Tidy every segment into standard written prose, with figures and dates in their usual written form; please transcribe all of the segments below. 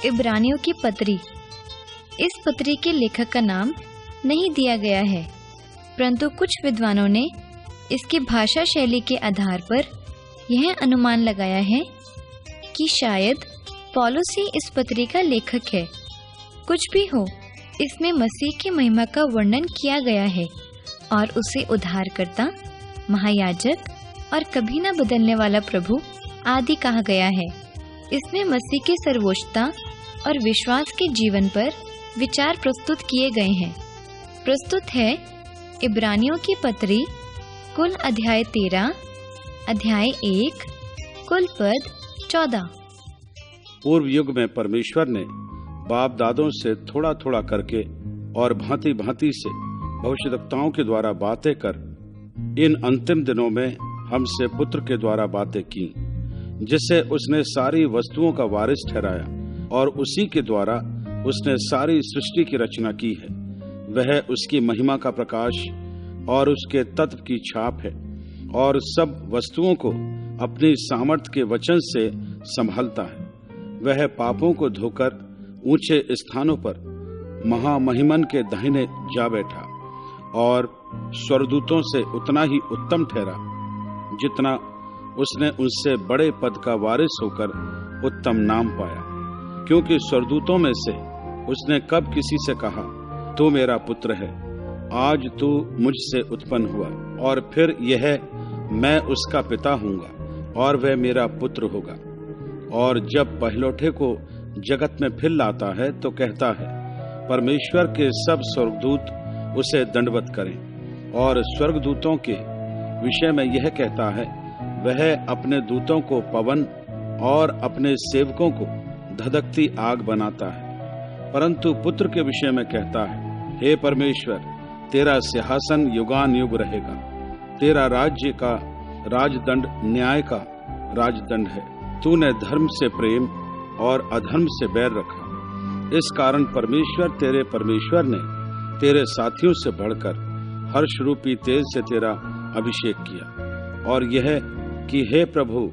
इब्रानियों की पत्री। इस पत्री के लेखक का नाम नहीं दिया गया है, परंतु कुछ विद्वानों ने इसकी भाषा शैली के आधार पर यह अनुमान लगाया है कि शायद पौलुस ही इस पत्री का लेखक है। कुछ भी हो, इसमें मसीह की महिमा का वर्णन किया गया है और उसे उद्धारकर्ता, महायाजक और कभी न बदलने वाला प्रभु आदि कहा गया है। इसमें मसीह की सर्वोच्चता और विश्वास के जीवन पर विचार प्रस्तुत किए गए हैं। प्रस्तुत है इब्रानियों की पत्री, कुल अध्याय 13, अध्याय 1, कुल पद 14। पूर्व युग में परमेश्वर ने बाप दादों से थोड़ा थोड़ा करके और भांति भांति से भविष्यद्वक्ताओं के द्वारा बातें कर इन अंतिम दिनों में हमसे पुत्र के द्वारा बातें की, जिससे उसने सारी वस्तुओं का वारिस ठहराया और उसी के द्वारा उसने सारी सृष्टि की रचना की है। वह उसकी महिमा का प्रकाश और उसके तत्व की छाप है और सब वस्तुओं को अपनी सामर्थ्य के वचन से संभालता है। वह पापों को धोकर ऊंचे स्थानों पर महामहिमन के दाहिने जा बैठा और स्वर्गदूतों से उतना ही उत्तम ठहरा जितना उसने उनसे बड़े पद का वारिस होकर उत्तम नाम पाया। क्योंकि स्वर्गदूतों में से उसने कब किसी से कहा, तू मेरा पुत्र है, आज तू मुझसे उत्पन्न हुआ, और फिर यह मैं उसका पिता हूँगा और वह मेरा पुत्र होगा। और जब पहलौठे को जगत में फिर लाता है तो कहता है, परमेश्वर के सब स्वर्गदूत उसे दंडवत करें। और स्वर्गदूतों के विषय में यह कहता है, वह अपने दूतों को पवन और अपने सेवकों को धधकती आग बनाता है। परंतु पुत्र के विषय में कहता है, हे परमेश्वर, तेरा सिंहासन युगान युग रहेगा, तेरा राज्य का राजदंड न्याय का राजदंड है। तूने धर्म से प्रेम और अधर्म से बैर रखा। इस कारण परमेश्वर ने तेरे साथियों से बढ़कर हर्ष रूपी तेज से तेरा अभिषेक किया। और यह कि हे प्रभु,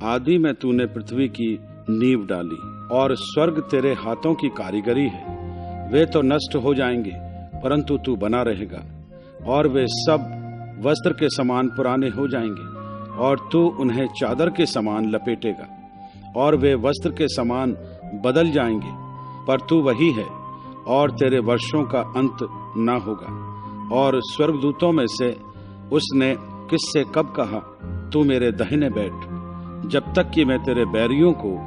आदि में तूने पृथ्वी की नींव डाली और स्वर्ग तेरे हाथों की कारीगरी है। वे तो नष्ट हो जाएंगे, परंतु तू बना रहेगा, और वे सब वस्त्र के समान पुराने हो जाएंगे, और तू उन्हें चादर के समान लपेटेगा, और वे वस्त्र के समान बदल जाएंगे, पर तू वही है और तेरे वर्षों का अंत ना होगा। और स्वर्गदूतों में से उसने किससे कब कहा, तू मेरे दाहिने बैठ, जब तक कि मैं तेरे बैरियों को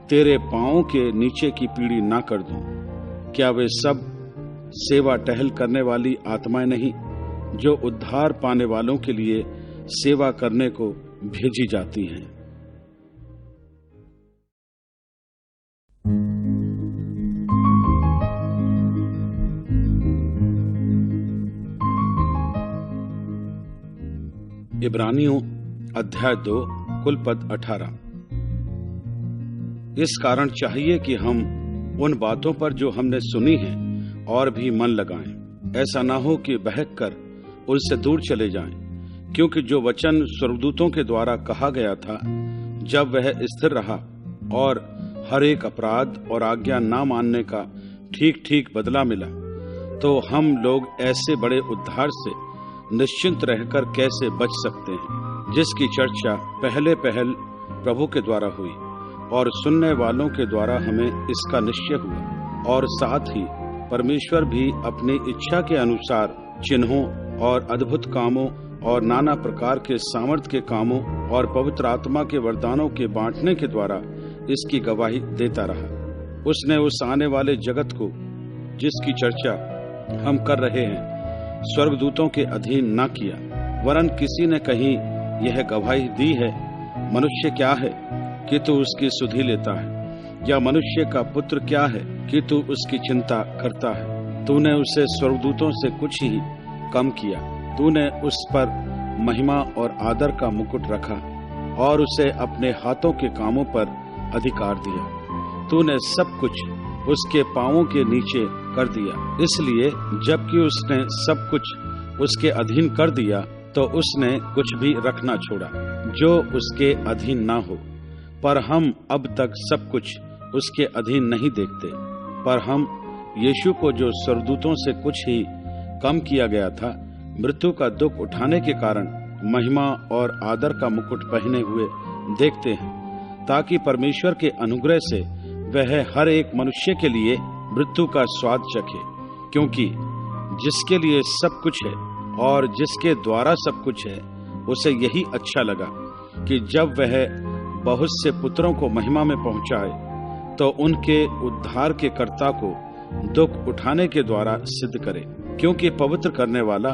तेरे पांवों के नीचे की पीढ़ी ना कर दूं। क्या वे सब सेवा टहल करने वाली आत्माएं नहीं, जो उद्धार पाने वालों के लिए सेवा करने को भेजी जाती हैं? इब्रानियों अध्याय 2 कुल पद 18। इस कारण चाहिए कि हम उन बातों पर जो हमने सुनी है और भी मन लगाएं। ऐसा ना हो कि बहक कर उनसे दूर चले जाएं, क्योंकि जो वचन स्वर्गदूतों के द्वारा कहा गया था, जब वह स्थिर रहा और हर एक अपराध और आज्ञा ना मानने का ठीक ठीक बदला मिला, तो हम लोग ऐसे बड़े उद्धार से निश्चिंत रहकर कैसे बच सकते हैं, जिसकी चर्चा पहले प्रभु के द्वारा हुई और सुनने वालों के द्वारा हमें इसका निश्चय हुआ। और साथ ही परमेश्वर भी अपनी इच्छा के अनुसार चिन्हों और अद्भुत कामों और नाना प्रकार के सामर्थ्य के कामों और पवित्र आत्मा के वरदानों के बांटने के द्वारा इसकी गवाही देता रहा। उसने उस आने वाले जगत को, जिसकी चर्चा हम कर रहे हैं, स्वर्गदूतों के अधीन न किया, वरन किसी ने कहीं यह गवाही दी है, मनुष्य क्या है कि तू उसकी सुधि लेता है, या मनुष्य का पुत्र क्या है कि तू उसकी चिंता करता है। तूने उसे स्वर्गदूतों से कुछ ही कम किया। तूने उस पर महिमा और आदर का मुकुट रखा और उसे अपने हाथों के कामों पर अधिकार दिया। तूने सब कुछ उसके पांवों के नीचे कर दिया। इसलिए जबकि उसने सब कुछ उसके अधीन कर दिया, तो उसने कुछ भी रख ना छोड़ा जो उसके अधीन ना हो। पर हम अब तक सब कुछ उसके अधीन नहीं देखते, पर हम यीशु को, जो स्वर्गदूतों से कुछ ही कम किया गया था, मृत्यु का दुख उठाने के कारण महिमा और आदर का मुकुट पहने हुए देखते हैं, ताकि परमेश्वर के अनुग्रह से वह हर एक मनुष्य के लिए मृत्यु का स्वाद चखे। क्योंकि जिसके लिए सब कुछ है और जिसके द्वारा सब कुछ है, उसे यही अच्छा लगा कि जब वह बहुत से पुत्रों को महिमा में पहुंचाए, तो उनके उद्धार के कर्ता को दुख उठाने के द्वारा सिद्ध करे। क्योंकि पवित्र करने वाला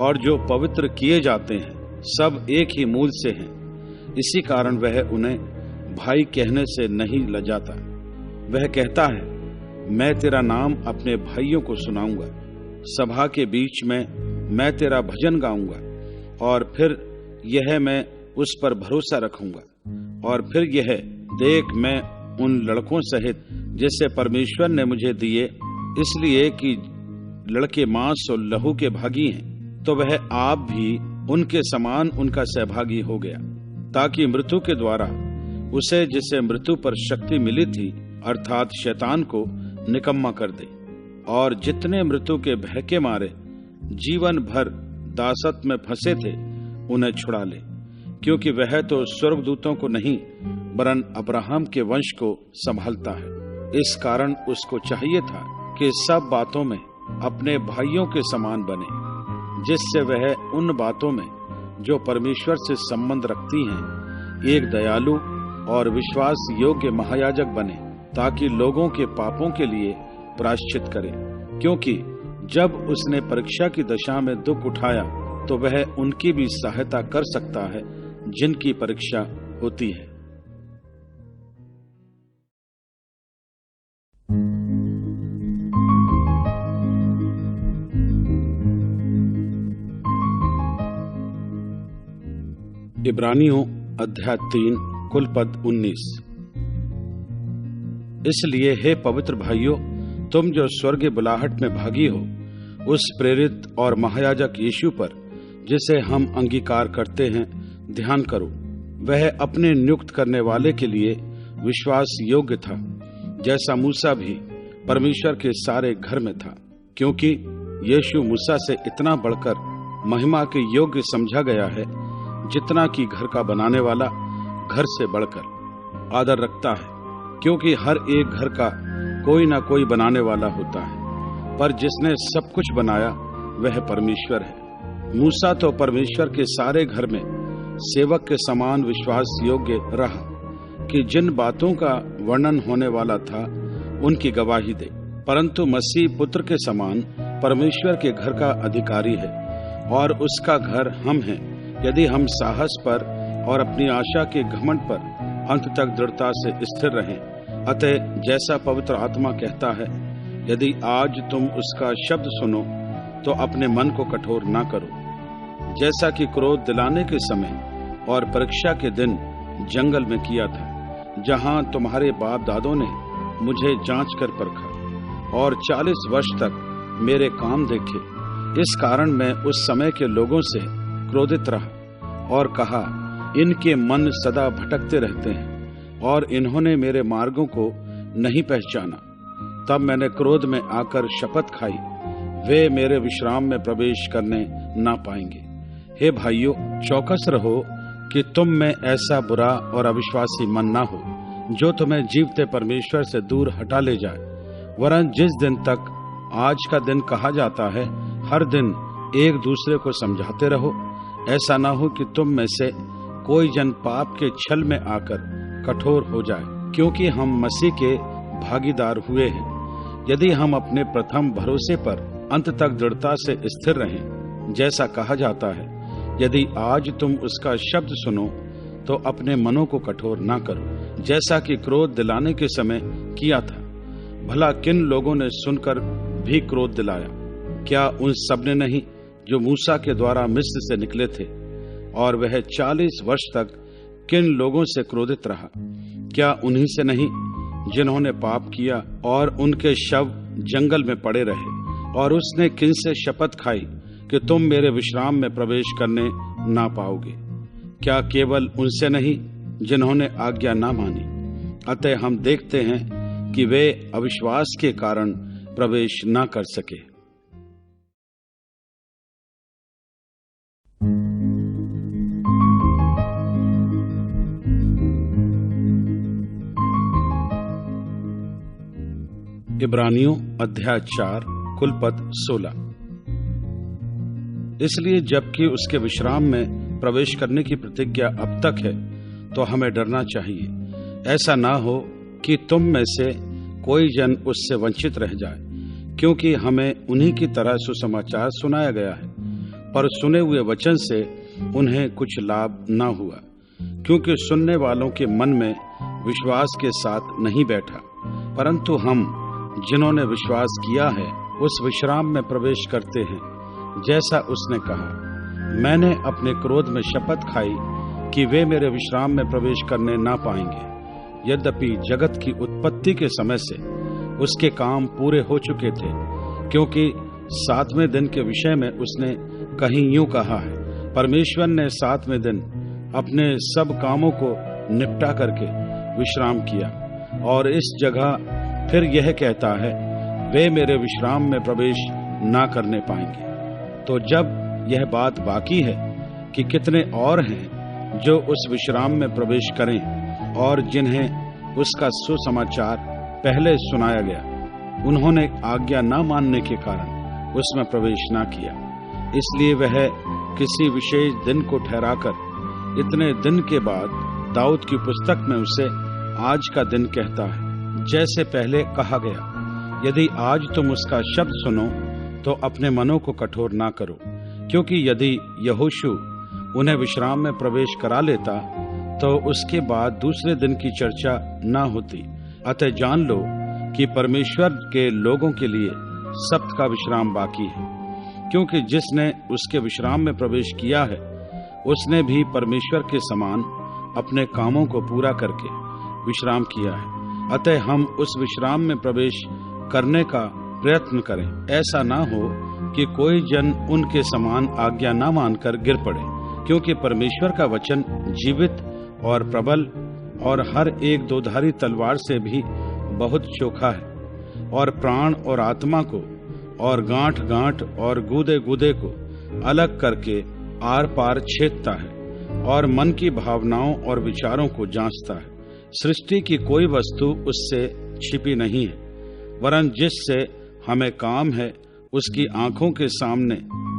और जो पवित्र किए जाते हैं सब एक ही मूल से हैं, इसी कारण वह उन्हें भाई कहने से नहीं लजाता। वह कहता है, मैं तेरा नाम अपने भाइयों को सुनाऊंगा, सभा के बीच में मैं तेरा भजन गाऊंगा, और फिर यह मैं उस पर भरोसा रखूंगा। और फिर यह देख, मैं उन लड़कों सहित जिसे परमेश्वर ने मुझे दिए, इसलिए कि लड़के मांस और लहू के भागी हैं, तो वह आप भी उनके समान उनका सहभागी हो गया, ताकि मृत्यु के द्वारा उसे, जिसे मृत्यु पर शक्ति मिली थी, अर्थात शैतान को निकम्मा कर दे, और जितने मृत्यु के भय के मारे जीवन भर दासत्व में फंसे थे, उन्हें छुड़ा ले। क्योंकि वह तो स्वर्गदूतों को नहीं, वरन अब्राहम के वंश को संभालता है। इस कारण उसको चाहिए था कि सब बातों में अपने भाइयों के समान बने, जिससे वह उन बातों में जो परमेश्वर से संबंध रखती हैं, एक दयालु और विश्वास योग्य महायाजक बने, ताकि लोगों के पापों के लिए प्रायश्चित करे। क्योंकि जब उसने परीक्षा की दशा में दुख उठाया, तो वह उनकी भी सहायता कर सकता है जिनकी परीक्षा होती है। इब्रानियों अध्याय 3 कुल पद 19। इसलिए हे पवित्र भाइयों, तुम जो स्वर्गीय बुलाहट में भागी हो, उस प्रेरित और महायाजक यीशु पर, जिसे हम अंगीकार करते हैं, ध्यान करो। वह अपने नियुक्त करने वाले के लिए विश्वास योग्य था, जैसा मूसा भी परमेश्वर के सारे घर में था। क्योंकि यीशु मूसा से इतना बढ़कर महिमा के योग्य समझा गया है, जितना कि घर का बनाने वाला घर से बढ़कर आदर रखता है। क्योंकि हर एक घर का कोई ना कोई बनाने वाला होता है, पर जिसने सब कुछ बनाया वह परमेश्वर है। मूसा तो परमेश्वर के सारे घर में सेवक के समान विश्वास योग्य रहा, कि जिन बातों का वर्णन होने वाला था उनकी गवाही दे। परंतु मसीह पुत्र के समान परमेश्वर के घर का अधिकारी है, और उसका घर हम हैं, यदि हम साहस पर और अपनी आशा के घमंड पर अंत तक दृढ़ता से स्थिर रहें। अतः जैसा पवित्र आत्मा कहता है, यदि आज तुम उसका शब्द सुनो, तो अपने मन को कठोर ना करो, जैसा कि क्रोध दिलाने के समय और परीक्षा के दिन जंगल में किया था, जहां तुम्हारे बाप दादों ने मुझे जांच कर परखा और 40 वर्ष तक मेरे काम देखे। इस कारण मैं उस समय के लोगों से क्रोधित रहा और कहा, इनके मन सदा भटकते रहते हैं और इन्होंने मेरे मार्गों को नहीं पहचाना। तब मैंने क्रोध में आकर शपथ खाई, वे मेरे विश्राम में प्रवेश करने ना पाएंगे। हे भाइयों, चौकस रहो कि तुम में ऐसा बुरा और अविश्वासी मन ना हो, जो तुम्हें जीवते परमेश्वर से दूर हटा ले जाए। वरन जिस दिन तक आज का दिन कहा जाता है, हर दिन एक दूसरे को समझाते रहो, ऐसा ना हो कि तुम में से कोई जन पाप के छल में आकर कठोर हो जाए। क्योंकि हम मसीह के भागीदार हुए हैं, यदि हम अपने प्रथम भरोसे पर अंत तक दृढ़ता से स्थिर रहें। जैसा कहा जाता है, यदि आज तुम उसका शब्द सुनो, तो अपने मनों को कठोर ना करो, जैसा कि क्रोध दिलाने के समय किया था। भला किन लोगों ने सुनकर भी क्रोध दिलाया? क्या उन सब ने नहीं जो मूसा के द्वारा मिस्र से निकले थे? और वह 40 वर्ष तक किन लोगों से क्रोधित रहा? क्या उन्हीं से नहीं जिन्होंने पाप किया और उनके शव जंगल में पड़े रहे? और उसने किन से शपथ खाई कि तुम मेरे विश्राम में प्रवेश करने ना पाओगे? क्या केवल उनसे नहीं जिन्होंने आज्ञा ना मानी? अतः हम देखते हैं कि वे अविश्वास के कारण प्रवेश न कर सके। इब्रानियों अध्याय 4 कुलपद 16। इसलिए जबकि उसके विश्राम में प्रवेश करने की प्रतिज्ञा अब तक है, तो हमें डरना चाहिए। ऐसा ना हो कि तुम में से कोई जन उससे वंचित रह जाए, क्योंकि हमें उन्हीं की तरह सुसमाचार सुनाया गया है, पर सुने हुए वचन से उन्हें कुछ लाभ न हुआ, क्योंकि सुनने वालों के मन में विश्वास के साथ नहीं बैठा। परंतु हम जिन्होंने विश्वास किया है उस विश्राम में प्रवेश करते हैं, जैसा उसने कहा, मैंने अपने क्रोध में शपथ खाई कि वे मेरे विश्राम में प्रवेश करने ना पाएंगे। यद्यपि जगत की उत्पत्ति के समय से उसके काम पूरे हो चुके थे, क्योंकि 7वें दिन के विषय में उसने कहीं यूं कहा है, परमेश्वर ने 7वें दिन अपने सब कामों को निपटा करके विश्राम किया। और इस जगह फिर यह कहता है, वे मेरे विश्राम में प्रवेश ना करने पाएंगे। तो जब यह बात बाकी है कि कितने और हैं जो उस विश्राम में प्रवेश करें और जिन्हें उसका सुसमाचार पहले सुनाया गया, उन्होंने आज्ञा न मानने के कारण उसमें प्रवेश न किया। इसलिए वह किसी विशेष दिन को ठहराकर इतने दिन के बाद दाऊद की पुस्तक में उसे आज का दिन कहता है, जैसे पहले कहा गया, यदि आज तुम उसका शब्द सुनो तो अपने मनों को कठोर ना करो। क्योंकि यदि यहोशू उन्हें विश्राम में प्रवेश करा लेता तो उसके बाद दूसरे दिन की चर्चा ना होती। अतः जान लो कि परमेश्वर के लोगों के लिए सब्त का विश्राम बाकी है, क्योंकि जिसने उसके विश्राम में प्रवेश किया है उसने भी परमेश्वर के समान अपने कामों को पूरा करके विश्राम किया है। अतः हम उस विश्राम में प्रवेश करने का प्रयत्न करें। ऐसा ना हो कि कोई जन उनके समान आज्ञा ना मानकर गिर पड़े, क्योंकि परमेश्वर का वचन जीवित और प्रबल और हर एक दोधारी तलवार से भी बहुत चोखा है, और प्राण और आत्मा को और गांठ गांठ और गूदे गूदे को अलग करके आर पार छेदता है और मन की भावनाओं और विचारों को जांचता है। सृष्टि की कोई वस्तु उससे छिपी नहीं है, वरन जिससे हमें काम है उसकी आंखों के सामने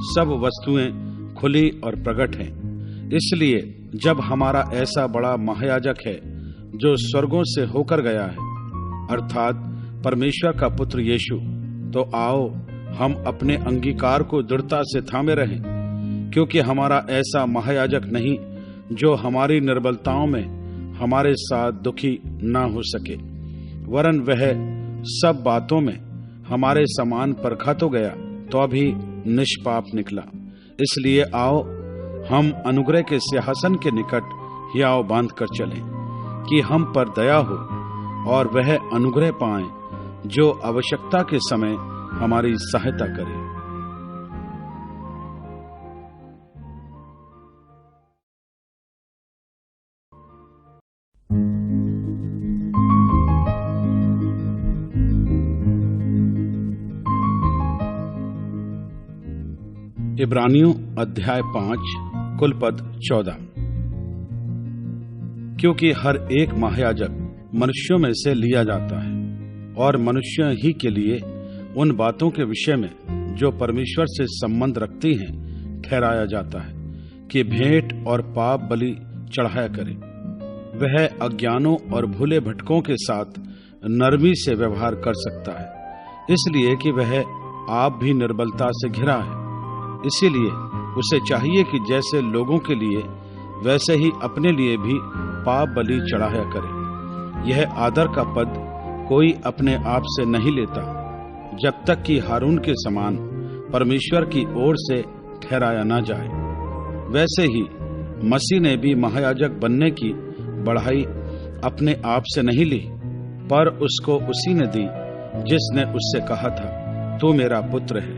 सब वस्तुएं खुली और प्रकट हैं। इसलिए जब हमारा ऐसा बड़ा महायाजक है जो स्वर्गों से होकर गया है, अर्थात परमेश्वर का पुत्र यीशु, तो आओ हम अपने अंगीकार को दृढ़ता से थामे रहें, क्योंकि हमारा ऐसा महायाजक नहीं जो हमारी निर्बलताओं में हमारे साथ दुखी ना हो सके, वरन वह सब बातों में हमारे समान परखा तो गया तो अभी निष्पाप निकला। इसलिए आओ हम अनुग्रह के सिंहासन के निकट हियाव बांध कर चलें, कि हम पर दया हो और वह अनुग्रह पाएं जो आवश्यकता के समय हमारी सहायता करे। इब्रानियों अध्याय 5 कुलपद 14। क्योंकि हर एक महायाजक मनुष्यों में से लिया जाता है और मनुष्य ही के लिए उन बातों के विषय में जो परमेश्वर से संबंध रखती हैं ठहराया जाता है कि भेंट और पाप बलि चढ़ाया करे। वह अज्ञानों और भूले भटकों के साथ नरमी से व्यवहार कर सकता है, इसलिए कि वह आप भी निर्बलता से घिरा है। इसीलिए उसे चाहिए कि जैसे लोगों के लिए वैसे ही अपने लिए भी पाप बलि चढ़ाया करे। यह आदर का पद कोई अपने आप से नहीं लेता, जब तक कि हारून के समान परमेश्वर की ओर से ठहराया ना जाए। वैसे ही मसीह ने भी महायाजक बनने की बढ़ाई अपने आप से नहीं ली, पर उसको उसी ने दी जिसने उससे कहा था, तू मेरा पुत्र है,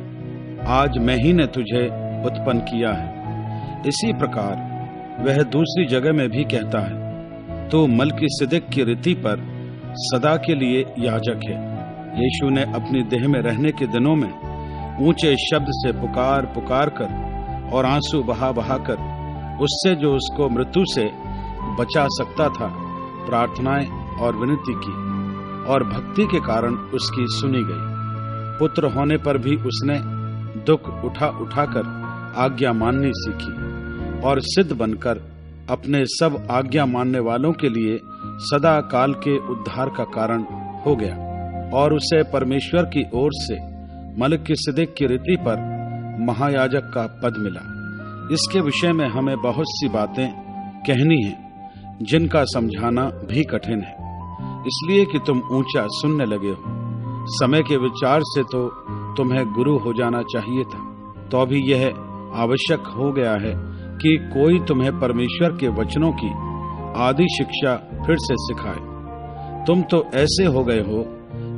आज मैं ही ने तुझे उत्पन्न किया है। इसी प्रकार वह दूसरी जगह में भी कहता है, तू मलकीसिदक की रीति पर सदा के लिए याजक है। यीशु ने अपनी देह में रहने के दिनों में ऊंचे शब्द से पुकार पुकार कर और आंसू बहा बहा कर उससे जो उसको मृत्यु से बचा सकता था प्रार्थनाएं और विनती की, और भक्ति के कारण उसकी सुनी गई। पुत्र होने पर भी उसने दुख उठा उठाकर आज्ञा माननी सीखी और सिद्ध बनकर अपने सब आज्ञा मानने वालों के लिए सदा काल के उद्धार का कारण हो गया। और उसे परमेश्वर की ओर से मलिकिसिदक की रीति पर महायाजक का पद मिला। इसके विषय में हमें बहुत सी बातें कहनी हैं जिनका समझाना भी कठिन है, इसलिए कि तुम ऊंचा सुनने लगे हो। समय के विचार से तो तुम्हें गुरु हो जाना चाहिए था, तो अभी यह आवश्यक हो गया है कि कोई तुम्हें परमेश्वर के वचनों की आदि शिक्षा फिर से सिखाए। तुम तो ऐसे हो गए हो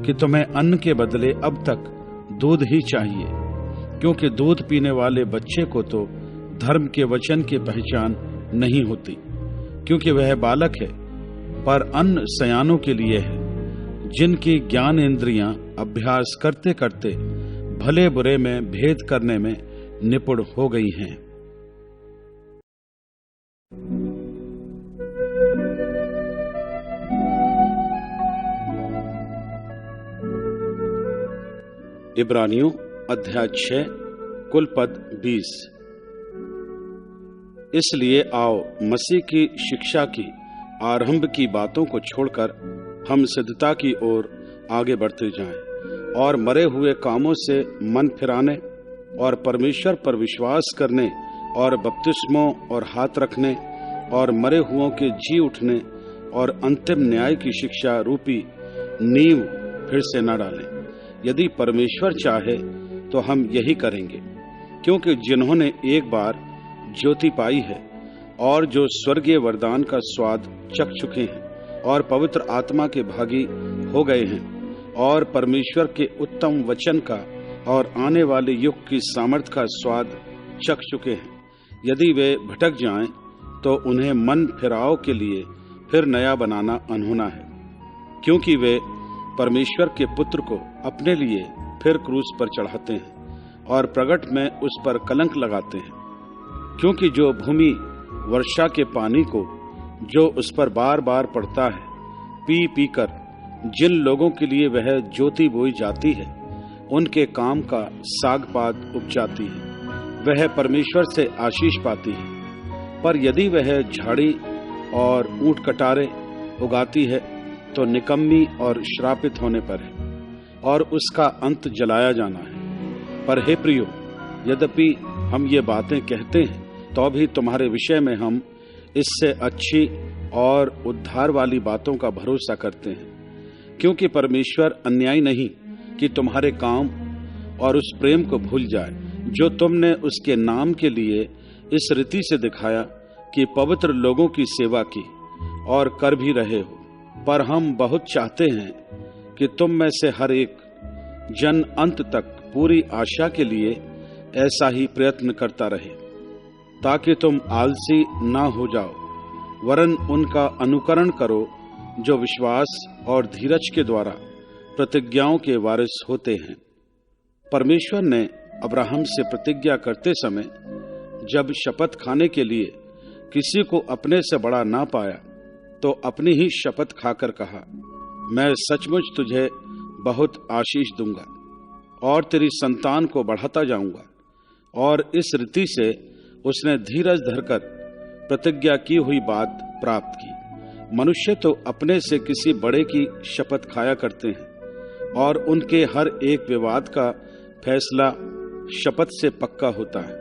कि तुम्हें अन्न के बदले अब तक दूध ही चाहिए, क्योंकि दूध पीने वाले बच्चे को तो धर्म के वचन की पहचान नहीं होती, क्योंकि वह बालक है। पर अन्न सयानों के लिए है, जिनकी ज्ञान इंद्रियां अभ्यास करते करते भले बुरे में भेद करने में निपुण हो गई हैं। इब्रानियों अध्याय 6 कुल पद 20। इसलिए आओ मसीह की शिक्षा की आरंभ की बातों को छोड़कर हम सिद्धता की ओर आगे बढ़ते जाएं और मरे हुए कामों से मन फिराने और परमेश्वर पर विश्वास करने और बपतिस्मों और हाथ रखने और मरे हुओं के जी उठने और अंतिम न्याय की शिक्षा रूपी नींव फिर से न डालें। यदि परमेश्वर चाहे तो हम यही करेंगे, क्योंकि जिन्होंने एक बार ज्योति पाई है और जो स्वर्गीय वरदान का स्वाद चख चुके हैं और पवित्र आत्मा के भागी हो गए हैं और परमेश्वर के उत्तम वचन का और आने वाले युग की सामर्थ्य का स्वाद चख चुके हैं, यदि वे भटक जाएं तो उन्हें मन फिराव के लिए फिर नया बनाना अनहोना है, क्योंकि वे परमेश्वर के पुत्र को अपने लिए फिर क्रूस पर चढ़ाते हैं और प्रगट में उस पर कलंक लगाते हैं। क्योंकि जो भूमि वर्षा के पानी को जो उस पर बार बार पड़ता है पी पी कर जिन लोगों के लिए वह ज्योति बोई जाती है उनके काम का सागपात उपजाती है, वह परमेश्वर से आशीष पाती है। पर यदि वह झाड़ी और ऊंट कटारे उगाती है तो निकम्मी और श्रापित होने पर है और उसका अंत जलाया जाना है। पर हे प्रियो, यद्यपि हम ये बातें कहते हैं तो भी तुम्हारे विषय में हम इससे अच्छी और उद्धार वाली बातों का भरोसा करते हैं, क्योंकि परमेश्वर अन्यायी नहीं कि तुम्हारे काम और उस प्रेम को भूल जाए जो तुमने उसके नाम के लिए इस रीति से दिखाया कि पवित्र लोगों की सेवा की और कर भी रहे हो। पर हम बहुत चाहते हैं कि तुम में से हर एक जन अंत तक पूरी आशा के लिए ऐसा ही प्रयत्न करता रहे, ताकि तुम आलसी ना हो जाओ, वरन उनका अनुकरण करो जो विश्वास और धीरज के द्वारा प्रतिज्ञाओं के वारिस होते हैं। परमेश्वर ने अब्राहम से प्रतिज्ञा करते समय जब शपथ खाने के लिए किसी को अपने से बड़ा ना पाया तो अपनी ही शपथ खाकर कहा, मैं सचमुच तुझे बहुत आशीष दूंगा और तेरी संतान को बढ़ाता जाऊंगा। और इस रीति से उसने धीरज धरकर प्रतिज्ञा की हुई बात प्राप्त की। मनुष्य तो अपने से किसी बड़े की शपथ खाया करते हैं और उनके हर एक विवाद का फैसला शपथ से पक्का होता है।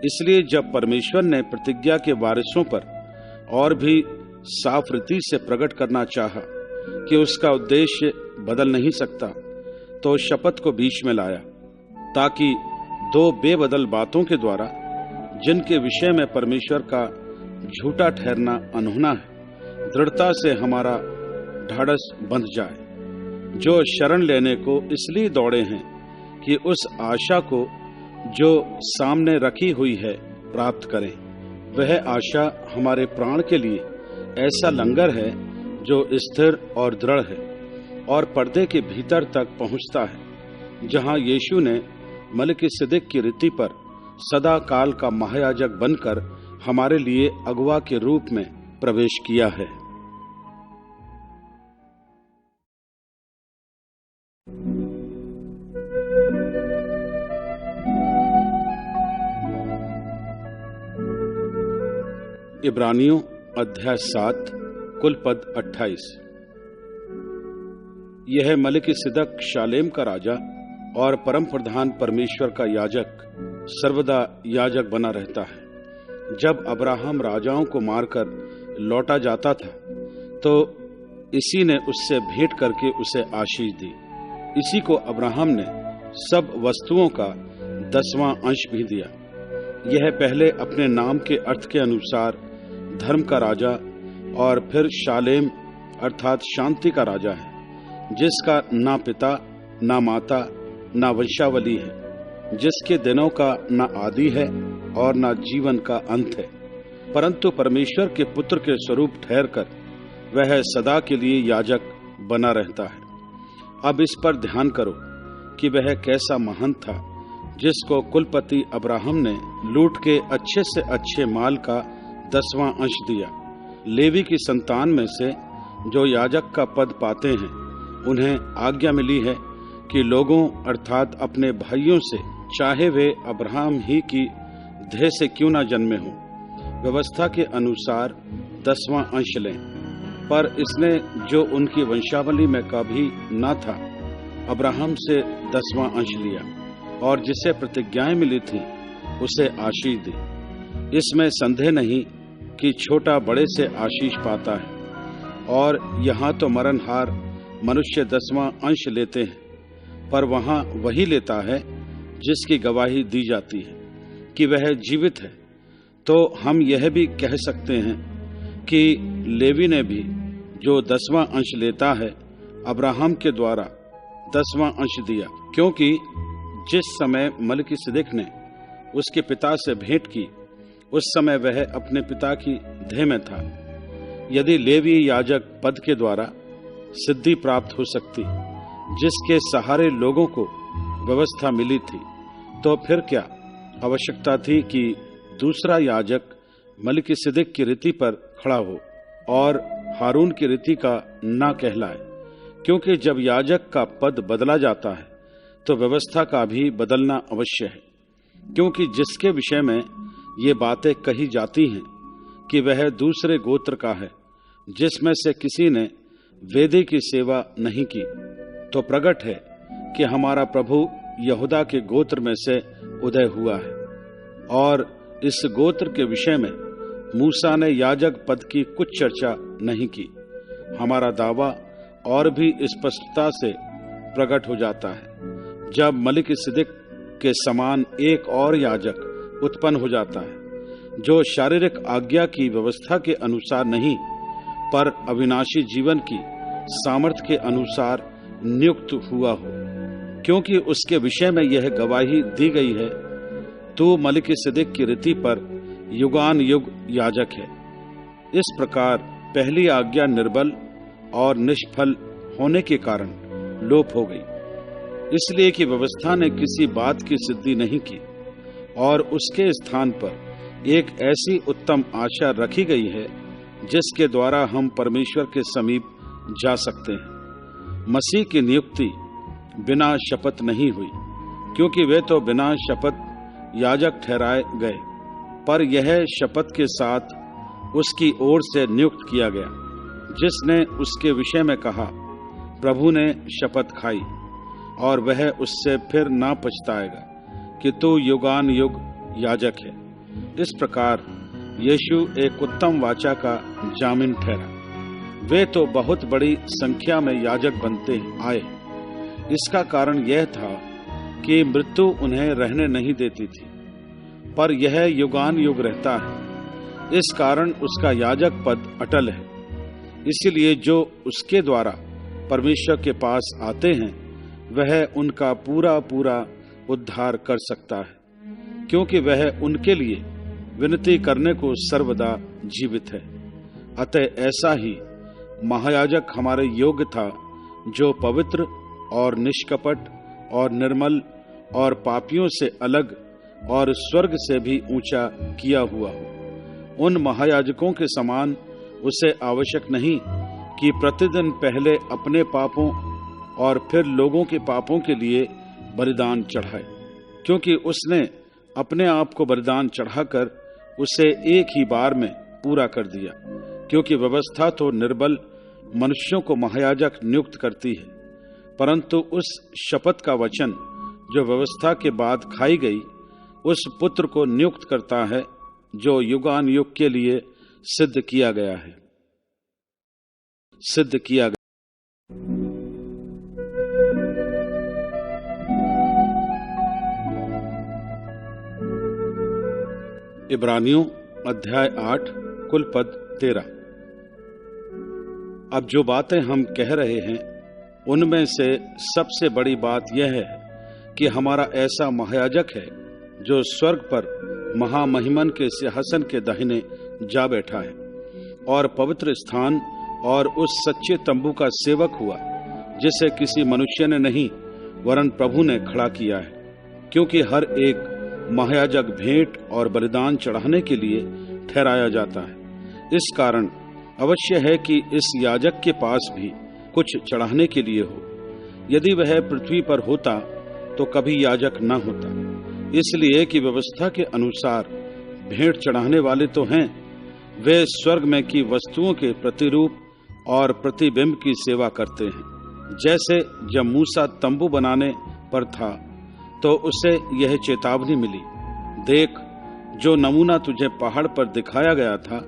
इसलिए जब परमेश्वर ने प्रतिज्ञा के वारिसों पर और भी साफ रीति से प्रकट करना चाहा कि उसका उद्देश्य बदल नहीं सकता, तो शपथ को बीच में लाया, ताकि दो बेबदल बातों के द्वारा जिनके विषय में परमेश्वर का झूठा ठहरना अनहोना है, दृढ़ता से हमारा ढाढ़स बंध जाए, जो शरण लेने को इसलिए दौड़े हैं कि उस आशा को जो सामने रखी हुई है प्राप्त करें। वह आशा हमारे प्राण के लिए ऐसा लंगर है जो स्थिर और दृढ़ है और पर्दे के भीतर तक पहुंचता है, जहां यीशु ने मलिकिसिदक की रीति पर सदा काल का महायाजक बनकर हमारे लिए अगुवा के रूप में प्रवेश किया है। इब्रानियों अध्याय 7 कुल पद 28। यह मलिकिसिदक शालेम का राजा और परम प्रधान परमेश्वर का याजक सर्वदा याजक बना रहता है। जब अब्राहम राजाओं को मारकर लौटा जाता था तो इसी ने उससे भेंट करके उसे आशीष दी। इसी को अब्राहम ने सब वस्तुओं का 10वां अंश भी दिया। यह पहले अपने नाम के अर्थ के अनुसार धर्म का राजा और फिर शालेम अर्थात शांति का राजा है, जिसका ना पिता ना माता ना वंशावली है, जिसके दिनों का ना आदि है और ना जीवन का अंत है, परंतु परमेश्वर के पुत्र के स्वरूप ठहरकर वह सदा के लिए याजक बना रहता है। अब इस पर ध्यान करो कि वह कैसा महान था, जिसको कुलपति अब्राहम ने लूट के अच्छे से अच्छे माल का 10वां अंश दिया। लेवी की संतान में से जो याजक का पद पाते हैं, उन्हें आज्ञा मिली है कि लोगों अर्थात अपने भाइयों से, चाहे वे अब्राहम ही की देह से क्यों न जन्मे हों, व्यवस्था के अनुसार 10वां अंश लें। पर इसने जो उनकी वंशावली में कभी न था, अब्राहम से 10वां अंश लिया और जिसे प्रतिज्ञाएं मिली थी उसे आशीष दी। इसमें संदेह नहीं कि छोटा बड़े से आशीष पाता है। और यहाँ तो मरणहार मनुष्य 10वां अंश लेते हैं, पर वहाँ वही लेता है जिसकी गवाही दी जाती है कि वह जीवित है। तो हम यह भी कह सकते हैं कि लेवी ने भी जो 10वां अंश लेता है, अब्राहम के द्वारा 10वां अंश दिया, क्योंकि जिस समय मलिकिसिदक ने उसके पिता से भेंट की, उस समय वह अपने पिता की देह में था। यदि लेवी याजक पद के द्वारा सिद्धि प्राप्त हो सकती, जिसके सहारे लोगों को व्यवस्था मिली थी, तो फिर क्या आवश्यकता थी कि दूसरा याजक मलिकिसिदक की रीति पर खड़ा हो और हारून की रीति का ना कहलाए? क्योंकि जब याजक का पद बदला जाता है तो व्यवस्था का भी बदलना अवश्य है। क्योंकि जिसके विषय में ये बातें कही जाती हैं कि वह दूसरे गोत्र का है, जिसमें से किसी ने वेदी की सेवा नहीं की, तो प्रकट है कि हमारा प्रभु यहूदा के गोत्र में से उदय हुआ है। और इस गोत्र के विषय में मूसा ने याजक पद की कुछ चर्चा नहीं की। हमारा दावा और भी स्पष्टता से प्रकट हो जाता है जब मलिकिसिदक के समान एक और याजक उत्पन्न हो जाता है, जो शारीरिक आज्ञा की व्यवस्था के अनुसार नहीं, पर अविनाशी जीवन की सामर्थ्य के अनुसार नियुक्त हुआ हो। क्योंकि उसके विषय में यह गवाही दी गई है, तू मलिकिसिदक की रीति पर युगान युग याजक है। इस प्रकार पहली आज्ञा निर्बल और निष्फल होने के कारण लोप हो गई, इसलिए कि व्यवस्था ने किसी बात की सिद्धि नहीं की और उसके स्थान पर एक ऐसी उत्तम आशा रखी गई है जिसके द्वारा हम परमेश्वर के समीप जा सकते हैं। मसीह की नियुक्ति बिना शपथ नहीं हुई, क्योंकि वे तो बिना शपथ याजक ठहराए गए, पर यह शपथ के साथ उसकी ओर से नियुक्त किया गया, जिसने उसके विषय में कहा, प्रभु ने शपथ खाई और वह उससे फिर ना पछताएगा कि तू युगान युग याजक है। इस प्रकार यीशु एक उत्तम वाचा का जामिन ठहरा। वे तो बहुत बड़ी संख्या में याजक बनते आए। इसका कारण यह था कि मृत्यु उन्हें रहने नहीं देती थी, पर यह युगान युग रहता है। इस कारण उसका याजक पद अटल है। इसलिए जो उसके द्वारा परमेश्वर के पास आते हैं, वह उनका पूरा पूरा उद्धार कर सकता है, क्योंकि वह उनके लिए विनती करने को सर्वदा जीवित है। अतः ऐसा ही महायाजक हमारे योग्य था, जो पवित्र और निष्कपट और निर्मल और पापियों से अलग और स्वर्ग से भी ऊंचा किया हुआ हो। उन महायाजकों के समान उसे आवश्यक नहीं कि प्रतिदिन पहले अपने पापों और फिर लोगों के पापों के लिए बलिदान चढ़ाए, क्योंकि उसने अपने आप को बलिदान चढ़ाकर उसे एक ही बार में पूरा कर दिया। क्योंकि व्यवस्था तो निर्बल मनुष्यों को महायाजक नियुक्त करती है, परंतु उस शपथ का वचन जो व्यवस्था के बाद खाई गई, उस पुत्र को नियुक्त करता है जो युगान युग के लिए सिद्ध किया गया। इब्रानियों अध्याय 8 कुल पद 13। अब जो बातें हम कह रहे हैं उनमें से सबसे बड़ी बात यह है कि हमारा ऐसा महायाजक है जो स्वर्ग पर महामहिमन के सिंहासन के दाहिने जा बैठा है और पवित्र स्थान और उस सच्चे तंबू का सेवक हुआ, जिसे किसी मनुष्य ने नहीं वरन प्रभु ने खड़ा किया है। क्योंकि हर एक महायाजक भेंट और बलिदान चढ़ाने के लिए ठहराया जाता है। इस कारण अवश्य है कि इस याजक के पास भी कुछ चढ़ाने के लिए हो। यदि वह पृथ्वी पर होता तो कभी याजक न होता, इसलिए कि व्यवस्था के अनुसार भेंट चढ़ाने वाले तो हैं, वे स्वर्ग में की वस्तुओं के प्रतिरूप और प्रतिबिंब की सेवा करते हैं। जैसे जब मूसा तंबू बनाने पर था तो उसे यह चेतावनी मिली, देख, जो नमूना तुझे पहाड़ पर दिखाया गया था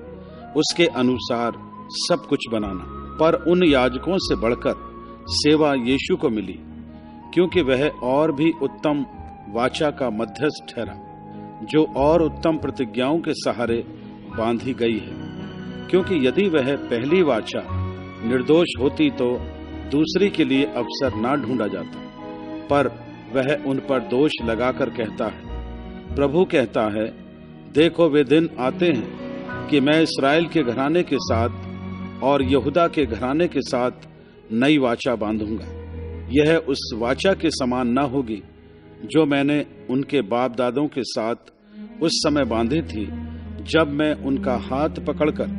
उसके अनुसार सब कुछ बनाना। पर उन याजकों से बढ़कर सेवा यीशु को मिली, क्योंकि वह और भी उत्तम वाचा का मध्यस्थ ठहरा, जो और उत्तम प्रतिज्ञाओं के सहारे बांधी गई है। क्योंकि यदि वह पहली वाचा निर्दोष होती तो दूसरी के लिए अवसर ना ढूंढा जाता, पर वह उन पर दोष लगाकर कहता है, प्रभु कहता है, देखो वे दिन आते हैं कि मैं इस्राएल के घराने के साथ और यहूदा के घराने के साथ नई वाचा बांधूंगा। यह उस वाचा के समान न होगी जो मैंने उनके बाप दादों के साथ उस समय बांधी थी, जब मैं उनका हाथ पकड़कर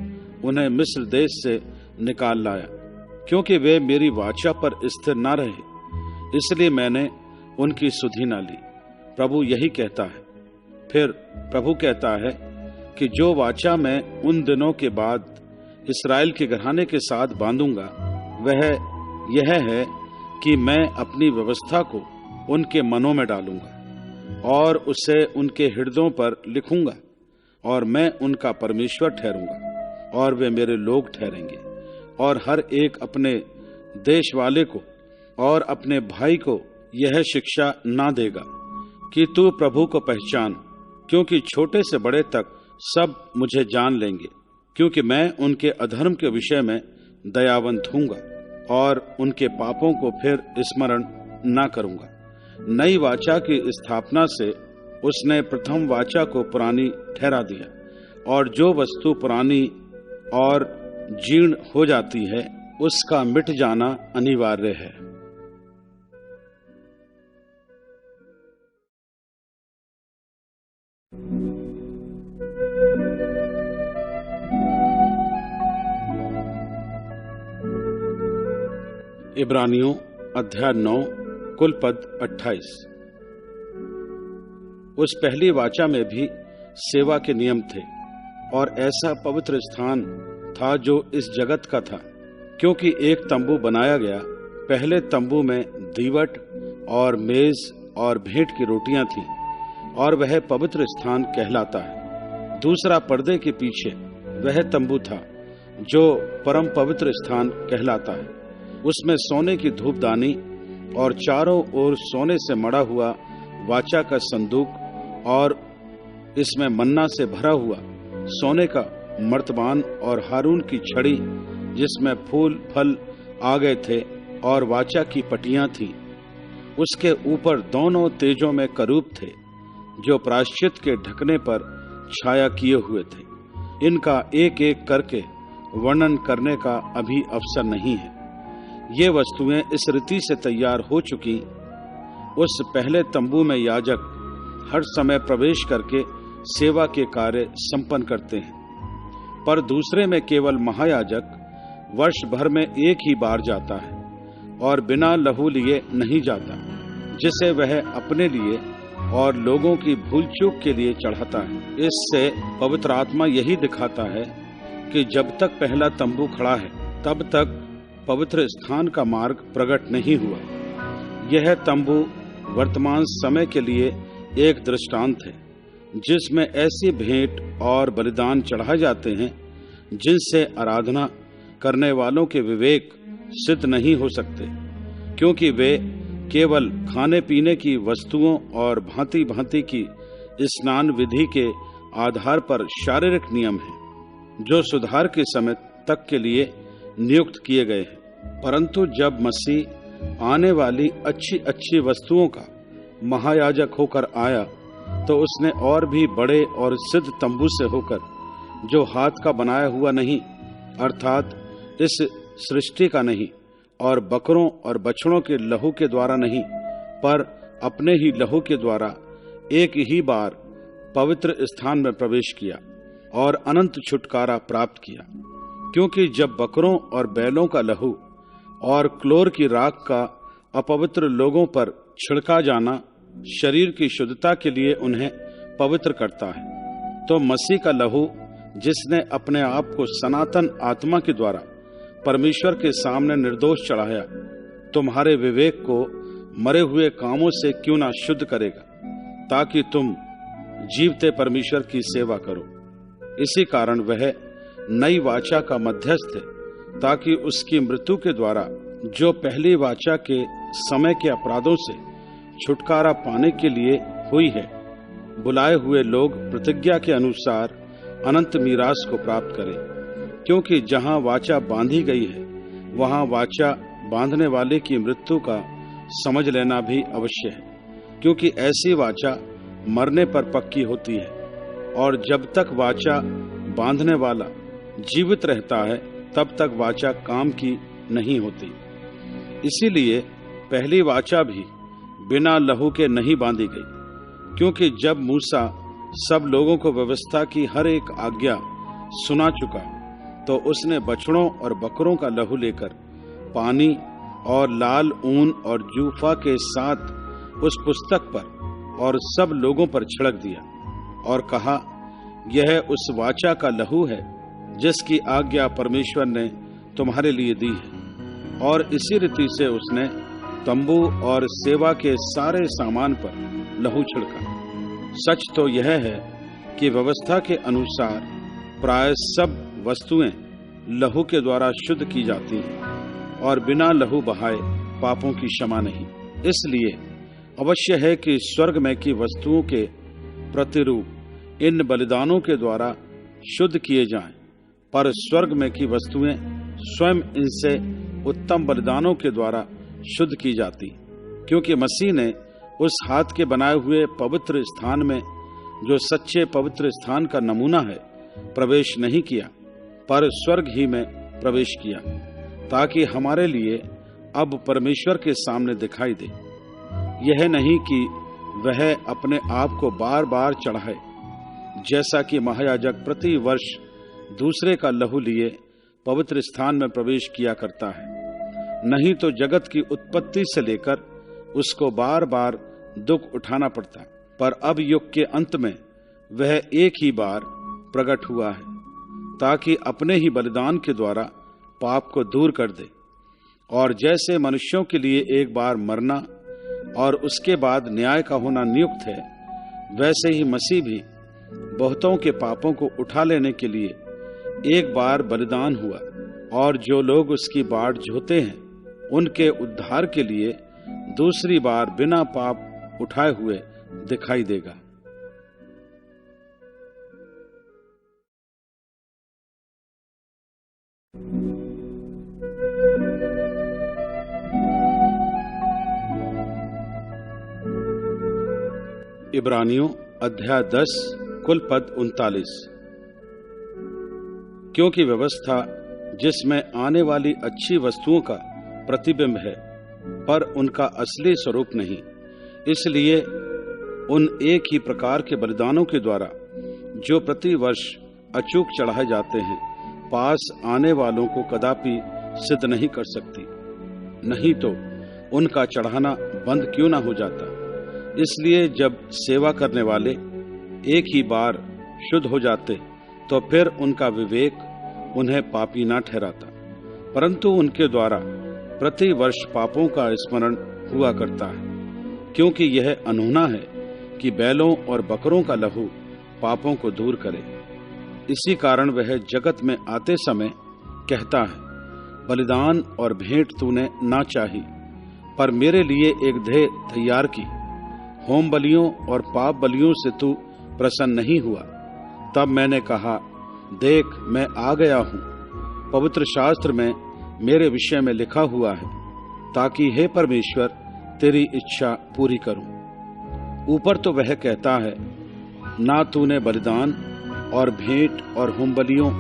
उन्हें मिस्र देश से निकाल लाया। क्योंकि वे मेरी वाचा पर स्थिर न रहे, इसलिए मैंने उनकी सुधि न ली। प्रभु यही कहता है। फिर प्रभु कहता है कि जो वाचा मैं उन दिनों के बाद इस्राएल के घराने के साथ बांधूंगा, वह यह है कि मैं अपनी व्यवस्था को उनके मनों में डालूंगा और उसे उनके हृदयों पर लिखूंगा, और मैं उनका परमेश्वर ठहरूंगा और वे मेरे लोग ठहरेंगे। और हर एक अपने देश वाले को और अपने भाई को यह शिक्षा ना देगा कि तू प्रभु को पहचान, क्योंकि छोटे से बड़े तक सब मुझे जान लेंगे, क्योंकि मैं उनके अधर्म के विषय में दयावंत हूँगा और उनके पापों को फिर स्मरण ना करूँगा। नई वाचा की स्थापना से उसने प्रथम वाचा को पुरानी ठहरा दिया, और जो वस्तु पुरानी और जीर्ण हो जाती है उसका मिट जाना अनिवार्य है। इब्रानियों अध्याय 9 कुल पद 28। उस पहली वाचा में भी सेवा के नियम थे, और ऐसा पवित्र स्थान था जो इस जगत का था, क्योंकि एक तंबू बनाया गया। पहले तंबू में दीवट और मेज और भेंट की रोटियां थीं, और वह पवित्र स्थान कहलाता है। दूसरा पर्दे के पीछे वह तंबू था जो परम पवित्र स्थान कहलाता है। उसमें सोने की धूपदानी और चारों ओर सोने से मढ़ा हुआ वाचा का संदूक, और इसमें मन्ना से भरा हुआ सोने का मर्तबान और हारून की छड़ी जिसमें फूल फल आ गए थे, और वाचा की पटियां थीं। उसके ऊपर दोनों तेजों में करूब थे जो प्रायश्चित के ढकने पर छाया किए हुए थे। इनका एक एक करके वर्णन करने का अभी अवसर नहीं है। ये वस्तुएं इस रीति से तैयार हो चुकी, उस पहले तंबू में याजक हर समय प्रवेश करके सेवा के कार्य संपन्न करते हैं, पर दूसरे में केवल महायाजक वर्ष भर में एक ही बार जाता है और बिना लहू लिए नहीं जाता, जिसे वह अपने लिए और लोगों की भूल चूक के लिए चढ़ाता है। इससे पवित्र आत्मा यही दिखाता है कि जब तक पहला तंबू खड़ा है तब तक पवित्र स्थान का मार्ग प्रकट नहीं हुआ। यह तंबू वर्तमान समय के लिए एक दृष्टांत है, जिसमें ऐसी भेंट और बलिदान चढ़ाए जाते हैं जिनसे आराधना करने वालों के विवेक सिद्ध नहीं हो सकते, क्योंकि वे केवल खाने पीने की वस्तुओं और भांति भांति की स्नान विधि के आधार पर शारीरिक नियम हैं, जो सुधार के समय तक के लिए नियुक्त किए गए हैं। परंतु जब मसीह आने वाली अच्छी अच्छी वस्तुओं का महायाजक होकर आया, तो उसने और भी बड़े और सिद्ध तंबू से होकर, जो हाथ का बनाया हुआ नहीं अर्थात इस सृष्टि का नहीं, और बकरों और बछड़ों के लहू के द्वारा नहीं, पर अपने ही लहू के द्वारा एक ही बार पवित्र स्थान में प्रवेश किया और अनंत छुटकारा प्राप्त किया। क्योंकि जब बकरों और बैलों का लहू और क्लोर की राख का अपवित्र लोगों पर छिड़का जाना शरीर की शुद्धता के लिए उन्हें पवित्र करता है, तो मसीह का लहू, जिसने अपने आप को सनातन आत्मा के द्वारा परमेश्वर के सामने निर्दोष चढ़ाया, तुम्हारे विवेक को मरे हुए कामों से क्यों ना शुद्ध करेगा, ताकि तुम जीवते परमेश्वर की सेवा करो। इसी कारण वह नई वाचा का मध्यस्थ है, ताकि उसकी मृत्यु के द्वारा जो पहली वाचा के समय के अपराधों से छुटकारा पाने के लिए हुई है, बुलाए हुए लोग प्रतिज्ञा के अनुसार अनंत मीरास को प्राप्त करें। क्योंकि जहां वाचा बांधी गई है, वहां वाचा बांधने वाले की मृत्यु का समझ लेना भी अवश्य है, क्योंकि ऐसी वाचा मरने पर पक्की होती है, और जब तक वाचा बांधने वाला जीवित रहता है, तब तक वाचा काम की नहीं होती। इसीलिए पहली वाचा भी बिना लहू के नहीं बांधी गई, क्योंकि जब मूसा सब लोगों को व्यवस्था की हर एक आज्ञा सुना चुका, तो उसने बछड़ों और बकरों का लहू लेकर पानी और लाल ऊन और जूफा के साथ उस पुस्तक पर और सब लोगों पर छिड़क दिया और कहा, यह उस वाचा का लहू है जिसकी आज्ञा परमेश्वर ने तुम्हारे लिए दी है। और इसी रीति से उसने तंबू और सेवा के सारे सामान पर लहू छिड़का। सच तो यह है कि व्यवस्था के अनुसार प्राय सब वस्तुएं लहू के द्वारा शुद्ध की जाती हैं, और बिना लहू बहाए पापों की क्षमा नहीं। इसलिए अवश्य है कि स्वर्ग में की वस्तुओं के प्रतिरूप इन बलिदानों के द्वारा शुद्ध किए जाएं, पर स्वर्ग में की वस्तुएं स्वयं इनसे उत्तम बलिदानों के द्वारा शुद्ध की जाती, क्योंकि मसीह ने उस हाथ के बनाए हुए पवित्र स्थान में, जो सच्चे पवित्र स्थान का नमूना है, प्रवेश नहीं किया, पर स्वर्ग ही में प्रवेश किया, ताकि हमारे लिए अब परमेश्वर के सामने दिखाई दे। यह नहीं कि वह अपने आप को बार बार चढ़ाए, जैसा कि महायाजक प्रति वर्ष दूसरे का लहू लिए पवित्र स्थान में प्रवेश किया करता है। नहीं तो जगत की उत्पत्ति से लेकर उसको बार बार दुख उठाना पड़ता, पर अब युग के अंत में वह एक ही बार प्रकट हुआ है, ताकि अपने ही बलिदान के द्वारा पाप को दूर कर दे। और जैसे मनुष्यों के लिए एक बार मरना और उसके बाद न्याय का होना नियुक्त है, वैसे ही मसीह भी बहुतों के पापों को उठा लेने के लिए एक बार बलिदान हुआ, और जो लोग उसकी बाट जोहते हैं उनके उद्धार के लिए दूसरी बार बिना पाप उठाए हुए दिखाई देगा। इब्रानियों अध्याय 10 कुल पद 39। क्योंकि व्यवस्था जिसमें आने वाली अच्छी वस्तुओं का प्रतिबिंब है, पर उनका असली स्वरूप नहीं। इसलिए उन एक ही प्रकार के बलिदानों के द्वारा जो प्रति वर्ष अचूक चढ़ाए जाते हैं, पास आने वालों को कदापि सिद्ध नहीं कर सकती। नहीं तो उनका चढ़ाना बंद क्यों ना हो जाता। इसलिए जब सेवा करने वाले एक ही बार शुद्ध हो जाते तो फिर उनका विवेक उन्हें पापी ना ठहराता, परंतु उनके द्वारा प्रति वर्ष पापों का स्मरण हुआ करता है, क्योंकि यह अनहोना है कि बैलों और बकरों का लहू पापों को दूर करे। इसी कारण वह जगत में आते समय कहता है, बलिदान और भेंट तूने ना चाही, पर मेरे लिए एक देह तैयार की। होम बलियों और पाप बलियों से तू प्रसन्न नहीं हुआ। तब मैंने कहा, देख मैं आ गया हूँ। पवित्र शास्त्र में मेरे विषय में लिखा हुआ है, ताकि हे परमेश्वर तेरी इच्छा पूरी करूं। ऊपर तो वह कहता है, ना तूने बलिदान और भेंट और होम बलियों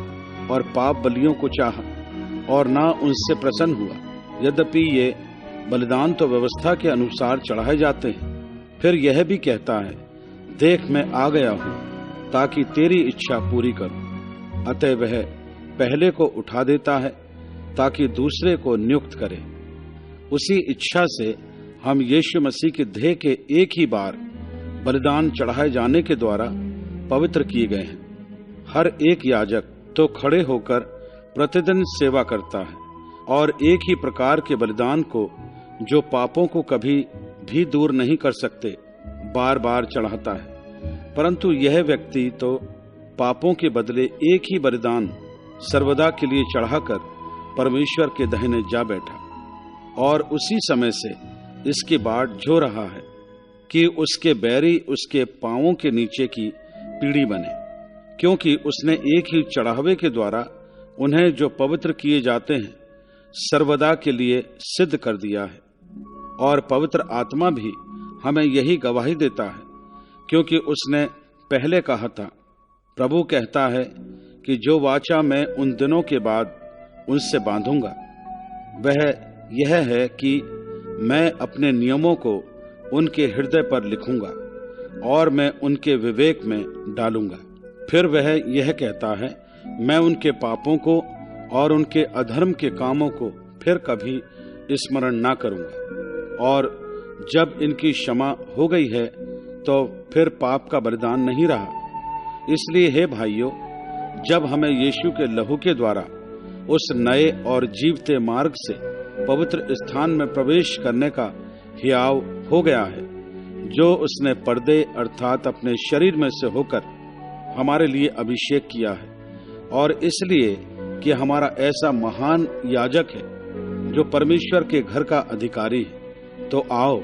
और पाप बलियों को चाहा और ना उनसे प्रसन्न हुआ। यद्यपि ये बलिदान तो व्यवस्था के अनुसार चढ़ाए जाते हैं, फिर यह भी कहता है, देख मैं आ गया हूँ ताकि तेरी इच्छा पूरी करूं। अतः वह पहले को उठा देता है ताकि दूसरे को नियुक्त करे। उसी इच्छा से हम यीशु मसीह के देह के एक ही बार बलिदान चढ़ाए जाने के द्वारा पवित्र किए गए हैं। हर एक याजक तो खड़े होकर प्रतिदिन सेवा करता है और एक ही प्रकार के बलिदान को, जो पापों को कभी भी दूर नहीं कर सकते, बार बार चढ़ाता है। परंतु यह व्यक्ति तो पापों के बदले एक ही बलिदान सर्वदा के लिए चढ़ाकर परमेश्वर के दाहिने जा बैठा, और उसी समय से इसकी बाट जो रहा है कि उसके बैरी उसके पांवों के नीचे की पीढ़ी बने, क्योंकि उसने एक ही चढ़ावे के द्वारा उन्हें जो पवित्र किए जाते हैं सर्वदा के लिए सिद्ध कर दिया है। और पवित्र आत्मा भी हमें यही गवाही देता है, क्योंकि उसने पहले कहा था, प्रभु कहता है कि जो वाचा मैं उन दिनों के बाद उनसे बांधूंगा, वह यह है कि मैं अपने नियमों को उनके हृदय पर लिखूंगा और मैं उनके विवेक में डालूंगा। फिर वह यह कहता है, मैं उनके पापों को और उनके अधर्म के कामों को फिर कभी स्मरण ना करूंगा। और जब इनकी क्षमा हो गई है तो फिर पाप का बलिदान नहीं रहा। इसलिए हे भाइयों, जब हमें यीशु के लहू के द्वारा उस नए और जीवते मार्ग से पवित्र स्थान में प्रवेश करने का हियाव हो गया है, जो उसने पर्दे अर्थात अपने शरीर में से होकर हमारे लिए अभिषेक किया है, और इसलिए कि हमारा ऐसा महान याजक है जो परमेश्वर के घर का अधिकारी है, तो आओ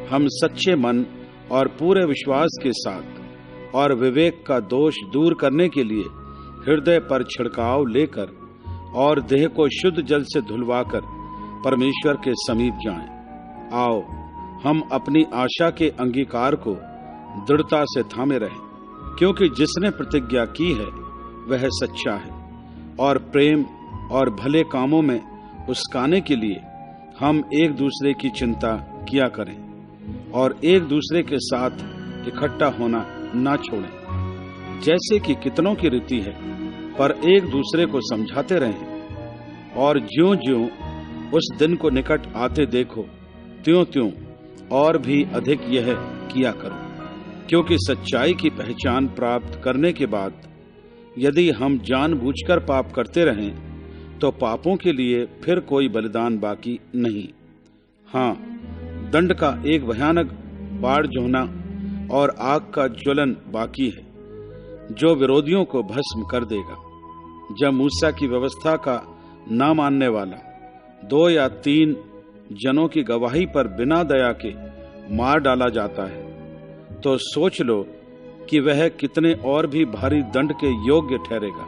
हम सच्चे मन और पूरे विश्वास के साथ और विवेक का दोष दूर करने के लिए हृदय पर छिड़काव लेकर और देह को शुद्ध जल से धुलवाकर परमेश्वर के समीप जाएं। आओ हम अपनी आशा के अंगीकार को दृढ़ता से थामे रहें, क्योंकि जिसने प्रतिज्ञा की है वह सच्चा है, और प्रेम और भले कामों में उस्काने के लिए हम एक दूसरे की चिंता किया करें और एक दूसरे के साथ इकट्ठा होना ना छोड़ें, जैसे कि कितनों की रीति है, पर एक दूसरे को समझाते रहें। और ज्यों-ज्यों उस दिन को निकट आते देखो, त्यों-त्यों और भी अधिक यह किया करो, क्योंकि सच्चाई की पहचान प्राप्त करने के बाद यदि हम जानबूझकर पाप करते रहें तो पापों के लिए फिर कोई बलिदान बाकी नहीं। हाँ, दंड का एक भयानक बाढ़ जोहना और आग का ज्वलन बाकी है, जो विरोधियों को भस्म कर देगा। जब मूसा की व्यवस्था का ना मानने वाला 2 या 3 जनों की गवाही पर बिना दया के मार डाला जाता है, तो सोच लो कि वह कितने और भी भारी दंड के योग्य ठहरेगा,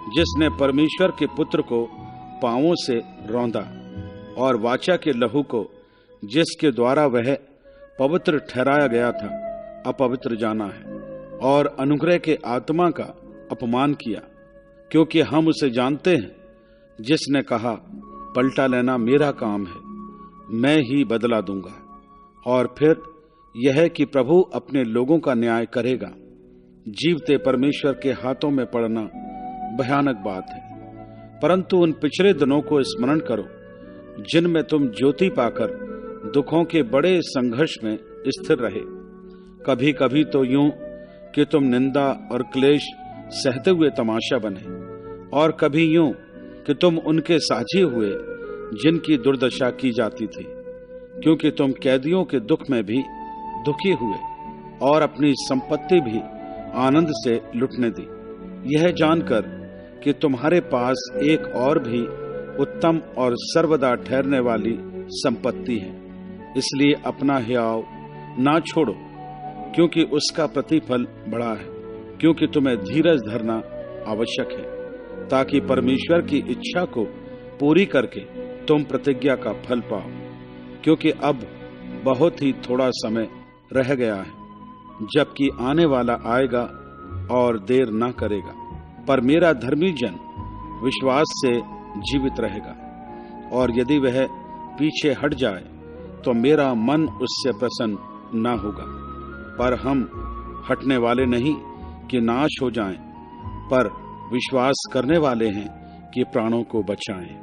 जिसने परमेश्वर के पुत्र को पांवों से रौंदा और वाचा के लहू को, जिसके द्वारा वह पवित्र ठहराया गया था, अपवित्र जाना है, और अनुग्रह के आत्मा का अपमान किया, क्योंकि हम उसे जानते हैं जिसने कहा, पलटा लेना मेरा काम है, मैं ही बदला दूंगा। और फिर यह कि प्रभु अपने लोगों का न्याय करेगा। जीवते परमेश्वर के हाथों में पड़ना भयानक बात है, परंतु उन पिछले दिनों को स्मरण करो जिनमें तुम ज्योति पाकर दुखों के बड़े संघर्ष में स्थिर रहे। कभी कभी तो यूं कि तुम निंदा और क्लेश सहते हुए तमाशा बने, और कभी यूं कि तुम उनके साझी हुए जिनकी दुर्दशा की जाती थी, क्योंकि तुम कैदियों के दुख में भी दुखी हुए और अपनी संपत्ति भी आनंद से लुटने दी, यह जानकर कि तुम्हारे पास एक और भी उत्तम और सर्वदा ठहरने वाली संपत्ति है। इसलिए अपना हियाव ना छोड़ो, क्योंकि उसका प्रतिफल बड़ा है। क्योंकि तुम्हें धीरज धरना आवश्यक है, ताकि परमेश्वर की इच्छा को पूरी करके तुम प्रतिज्ञा का फल पाओ। क्योंकि अब बहुत ही थोड़ा समय रह गया है, जबकि आने वाला आएगा और देर ना करेगा। पर मेरा धर्मी जन विश्वास से जीवित रहेगा, और यदि वह पीछे हट जाए तो मेरा मन उससे प्रसन्न ना होगा। पर हम हटने वाले नहीं कि नाश हो जाएं, पर विश्वास करने वाले हैं कि प्राणों को बचाएं।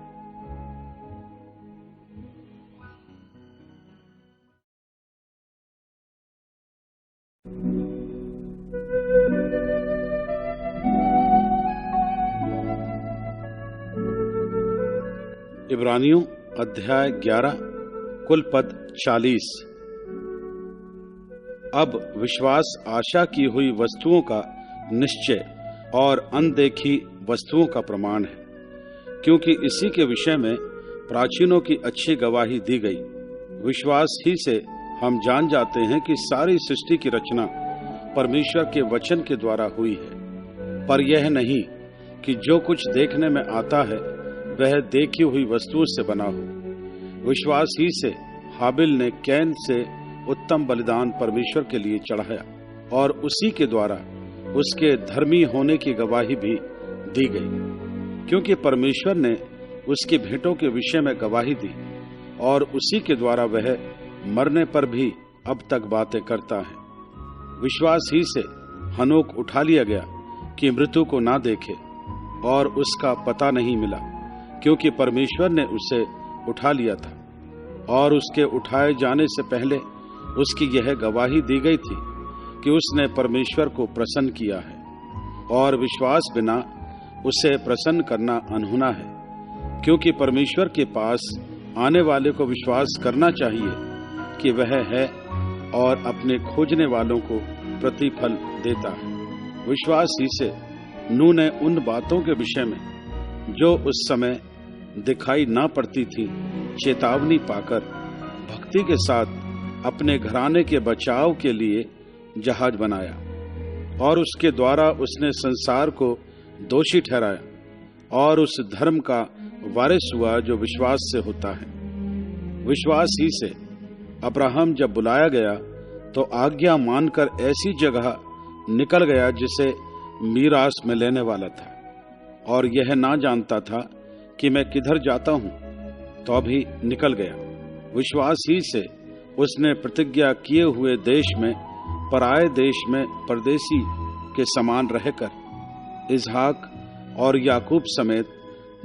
इब्रानियों अध्याय 11 कुल पद 40। अब विश्वास आशा की हुई वस्तुओं का निश्चय और अनदेखी वस्तुओं का प्रमाण है, क्योंकि इसी के विषय में प्राचीनों की अच्छी गवाही दी गई। विश्वास ही से हम जान जाते हैं कि सारी सृष्टि की रचना परमेश्वर के वचन के द्वारा हुई है, पर यह नहीं कि जो कुछ देखने में आता है वह देखी हुई वस्तुओं से बना हो। विश्वास ही से हाबिल ने कैन से उत्तम बलिदान परमेश्वर के लिए चढ़ाया, और उसी के द्वारा उसके धर्मी होने की गवाही भी दी गई, क्योंकि परमेश्वर ने उसकी भेंटों के विषय में गवाही दी, और उसी के द्वारा वह मरने पर भी अब तक बातें करता है। विश्वास ही से हनोक उठा लिया गया कि मृत्यु को ना देखे, और उसका पता नहीं मिला, क्योंकि परमेश्वर ने उसे उठा लिया था। और उसके उठाए जाने से पहले उसकी यह गवाही दी गई थी कि उसने परमेश्वर को प्रसन्न किया है, और विश्वास बिना उसे प्रसन्न करना अनहोना है, क्योंकि परमेश्वर के पास आने वाले को विश्वास करना चाहिए कि वह है और अपने खोजने वालों को प्रतिफल देता है। विश्वास ही से नूह ने उन बातों के विषय में जो उस समय दिखाई ना पड़ती थी चेतावनी पाकर भक्ति के साथ अपने घराने के बचाव के लिए जहाज बनाया, और उसके द्वारा उसने संसार को दोषी ठहराया और उस धर्म का वारिस हुआ जो विश्वास से होता है। विश्वास ही से अब्राहम जब बुलाया गया तो आज्ञा मानकर ऐसी जगह निकल गया जिसे मीरास में लेने वाला था, और यह ना जानता था कि मैं किधर जाता हूं, तो भी निकल गया। विश्वास ही से उसने प्रतिज्ञा किए हुए देश में पराये देश में परदेसी के समान रहकर इसहाक और याकूब समेत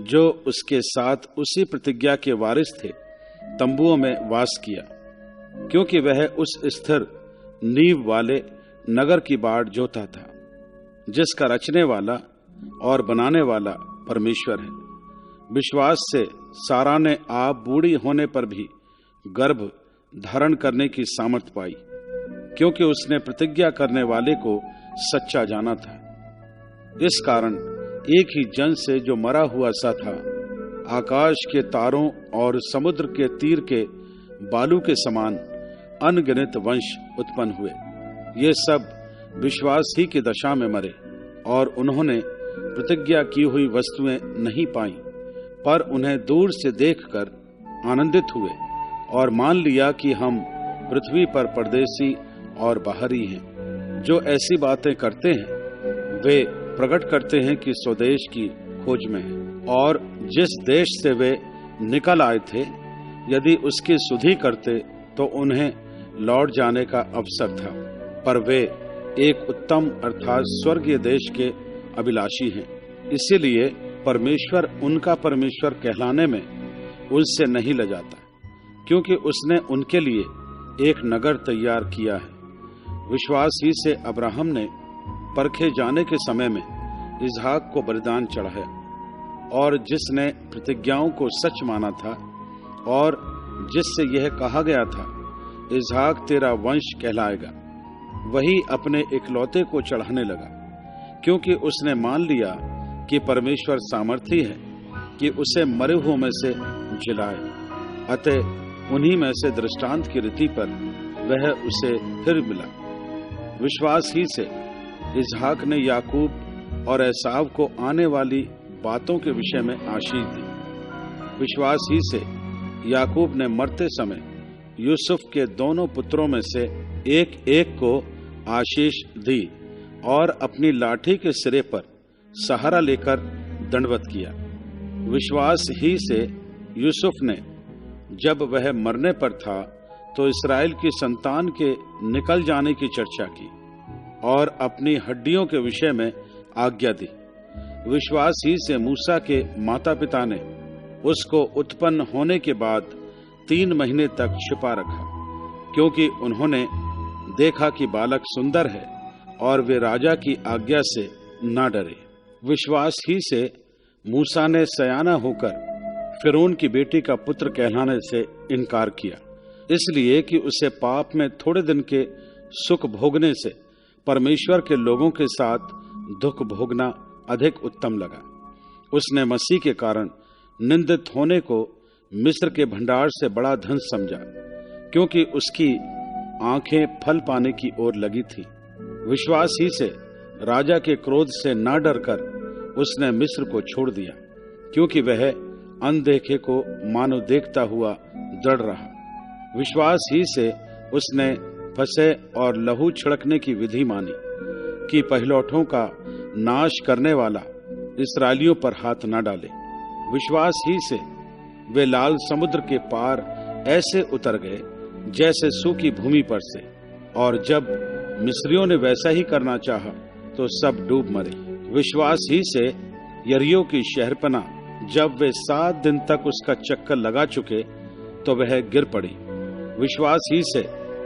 जो उसके साथ उसी प्रतिज्ञा के वारिस थे तंबुओं में वास किया, क्योंकि वह उस स्थिर नींव वाले नगर की बाट जोता था, जिसका रचने वाला और बनाने वाला परमेश्वर है। विश्वास से सारा ने आप बूढ़ी होने पर भी गर्भ धारण करने की सामर्थ पाई, क्योंकि उसने प्रतिज्ञा करने वाले को सच्चा जाना था। इस कारण एक ही जन से जो मरा हुआ सा था, आकाश के तारों और समुद्र के तीर के बालू के समान अनगिनत वंश उत्पन्न हुए। ये सब विश्वास ही की दशा में मरे, और उन्होंने प्रतिज्ञा की हुई वस्तुएं नहीं पाई, पर उन्हें दूर से देखकर आनंदित हुए और मान लिया कि हम पृथ्वी पर परदेसी और बाहरी हैं। जो ऐसी बातें करते हैं वे प्रकट करते हैं कि स्वदेश की खोज में हैं। और जिस देश से वे निकल आए थे, यदि उसकी सुधि करते तो उन्हें लौट जाने का अवसर था। पर वे एक उत्तम अर्थात स्वर्गीय देश के अभिलाषी हैं। इसीलिए परमेश्वर उनका परमेश्वर कहलाने में उनसे नहीं लजाता, क्योंकि उसने उनके लिए एक नगर तैयार किया है। विश्वास ही से अब्राहम ने परखे जाने के समय में इसहाक को बलिदान चढ़ाया, और जिसने प्रतिज्ञाओं को सच माना था और जिससे यह कहा गया था, इसहाक तेरा वंश कहलाएगा, वही अपने इकलौते को चढ़ाने लगा, क्योंकि उसने मान लिया कि परमेश्वर सामर्थी है कि उसे मरे हुओं में से जिलाए। अतः उन्हीं में से दृष्टांत की रीति पर वह उसे फिर मिला। विश्वास ही से इसहाक ने याकूब और एसाव को आने वाली बातों के विषय में आशीष दी। विश्वास ही से याकूब ने मरते समय यूसुफ के दोनों पुत्रों में से एक एक को आशीष दी और अपनी लाठी के सिरे पर सहारा लेकर दंडवत किया। विश्वास ही से यूसुफ ने जब वह मरने पर था तो इस्राएल की संतान के निकल जाने की चर्चा की और अपनी हड्डियों के विषय में आज्ञा दी। विश्वास ही से मूसा के माता पिता ने उसको उत्पन्न होने के बाद 3 महीने तक छिपा रखा, क्योंकि उन्होंने देखा कि बालक सुंदर है और वे राजा की आज्ञा से न डरे। विश्वास ही से मूसा ने सयाना होकर फिरौन की बेटी का पुत्र कहलाने से इनकार किया, इसलिए कि उसे पाप में थोड़े दिन के सुख भोगने से परमेश्वर के लोगों के साथ दुख भोगना अधिक उत्तम लगा। उसने मसीह के कारण निंदित होने को मिस्र के भंडार से बड़ा धन समझा, क्योंकि उसकी आंखें फल पाने की ओर लगी थी। विश्वास ही से राजा के क्रोध से न डरकर उसने मिस्र को छोड़ दिया, क्योंकि वह अनदेखे को मानो देखता हुआ दृढ़ रहा। विश्वास ही से उसने फंसे और लहू छिड़कने की विधि मानी कि पहिलौठों का नाश करने वाला इस्राएलियों पर हाथ न डाले। विश्वास ही से वे लाल समुद्र के पार ऐसे उतर गए जैसे सूखी भूमि पर से, और जब मिस्रियों ने वैसा ही करना चाहा तो सब डूब मरे। विश्वास ही से यरीहो की शहरपना जब वे 7 दिन तक उसका चक्कर लगा चुके तो वह गिर पड़ी। विश्वास ही से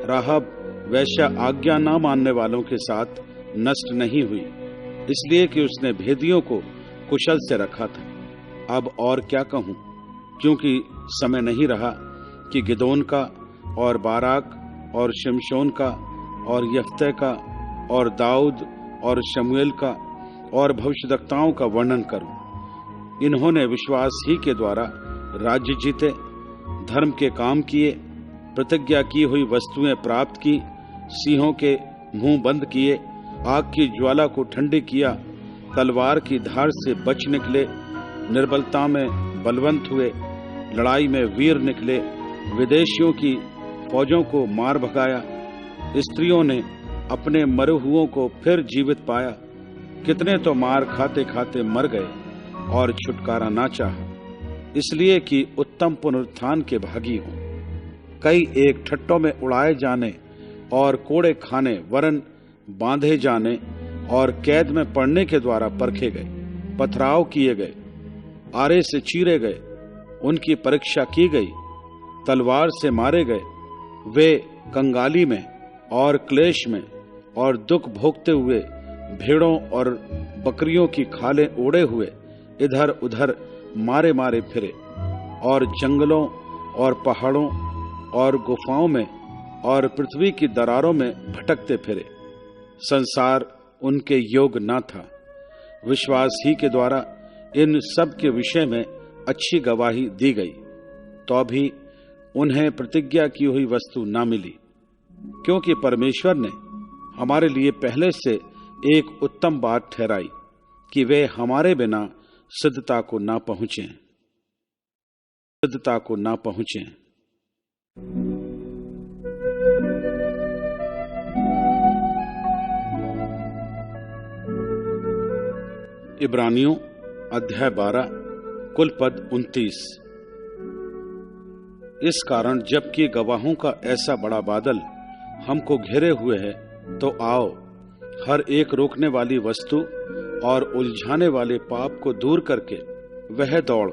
राहब वैश्या आज्ञा न मानने वालों के साथ नष्ट नहीं हुई, इसलिए कि उसने भेदियों को कुशल से रखा था। अब और क्या कहूं, क्योंकि समय नहीं रहा कि गिदोन का और बाराक और शिमशोन का और यफ्ते का और दाऊद और शमूएल का और भविष्यद्वक्ताओं का वर्णन करूं। इन्होंने विश्वास ही के द्वारा राज्य जीते, धर्म के काम किए, प्रतिज्ञा की हुई वस्तुएं प्राप्त की, सिंहों के मुंह बंद किए, आग की ज्वाला को ठंडी किया, तलवार की धार से बच निकले, निर्बलता में बलवंत हुए, लड़ाई में वीर निकले, विदेशियों की फौजों को मार भगाया, स्त्रियों ने अपने मरे हुओं को फिर जीवित पाया, कितने तो मार खाते खाते मर गए और छुटकारा ना चाहा, इसलिए कि उत्तम पुनरुत्थान के भागी हों। कई एक ठट्टों में उड़ाए जाने और कोड़े खाने वरन बांधे जाने और कैद में पड़ने के द्वारा परखे गए, पथराव किए गए, आरे से चीरे गए, उनकी परीक्षा की गई, तलवार से मारे गए। वे कंगाली में और क्लेश में और दुख भोगते हुए भेड़ों और बकरियों की खालें ओढ़े हुए इधर उधर मारे मारे फिरे, और जंगलों और पहाड़ों और गुफाओं में और पृथ्वी की दरारों में भटकते फिरे। संसार उनके योग न था। विश्वास ही के द्वारा इन सब के विषय में अच्छी गवाही दी गई, तो भी उन्हें प्रतिज्ञा की हुई वस्तु न मिली, क्योंकि परमेश्वर ने हमारे लिए पहले से एक उत्तम बात ठहराई कि वे हमारे बिना सिद्धता को ना पहुंचे। इब्रानियों अध्याय 12 कुल पद 29। इस कारण जबकि गवाहों का ऐसा बड़ा बादल हमको घेरे हुए है, तो आओ हर एक रोकने वाली वस्तु और उलझाने वाले पाप को दूर करके वह दौड़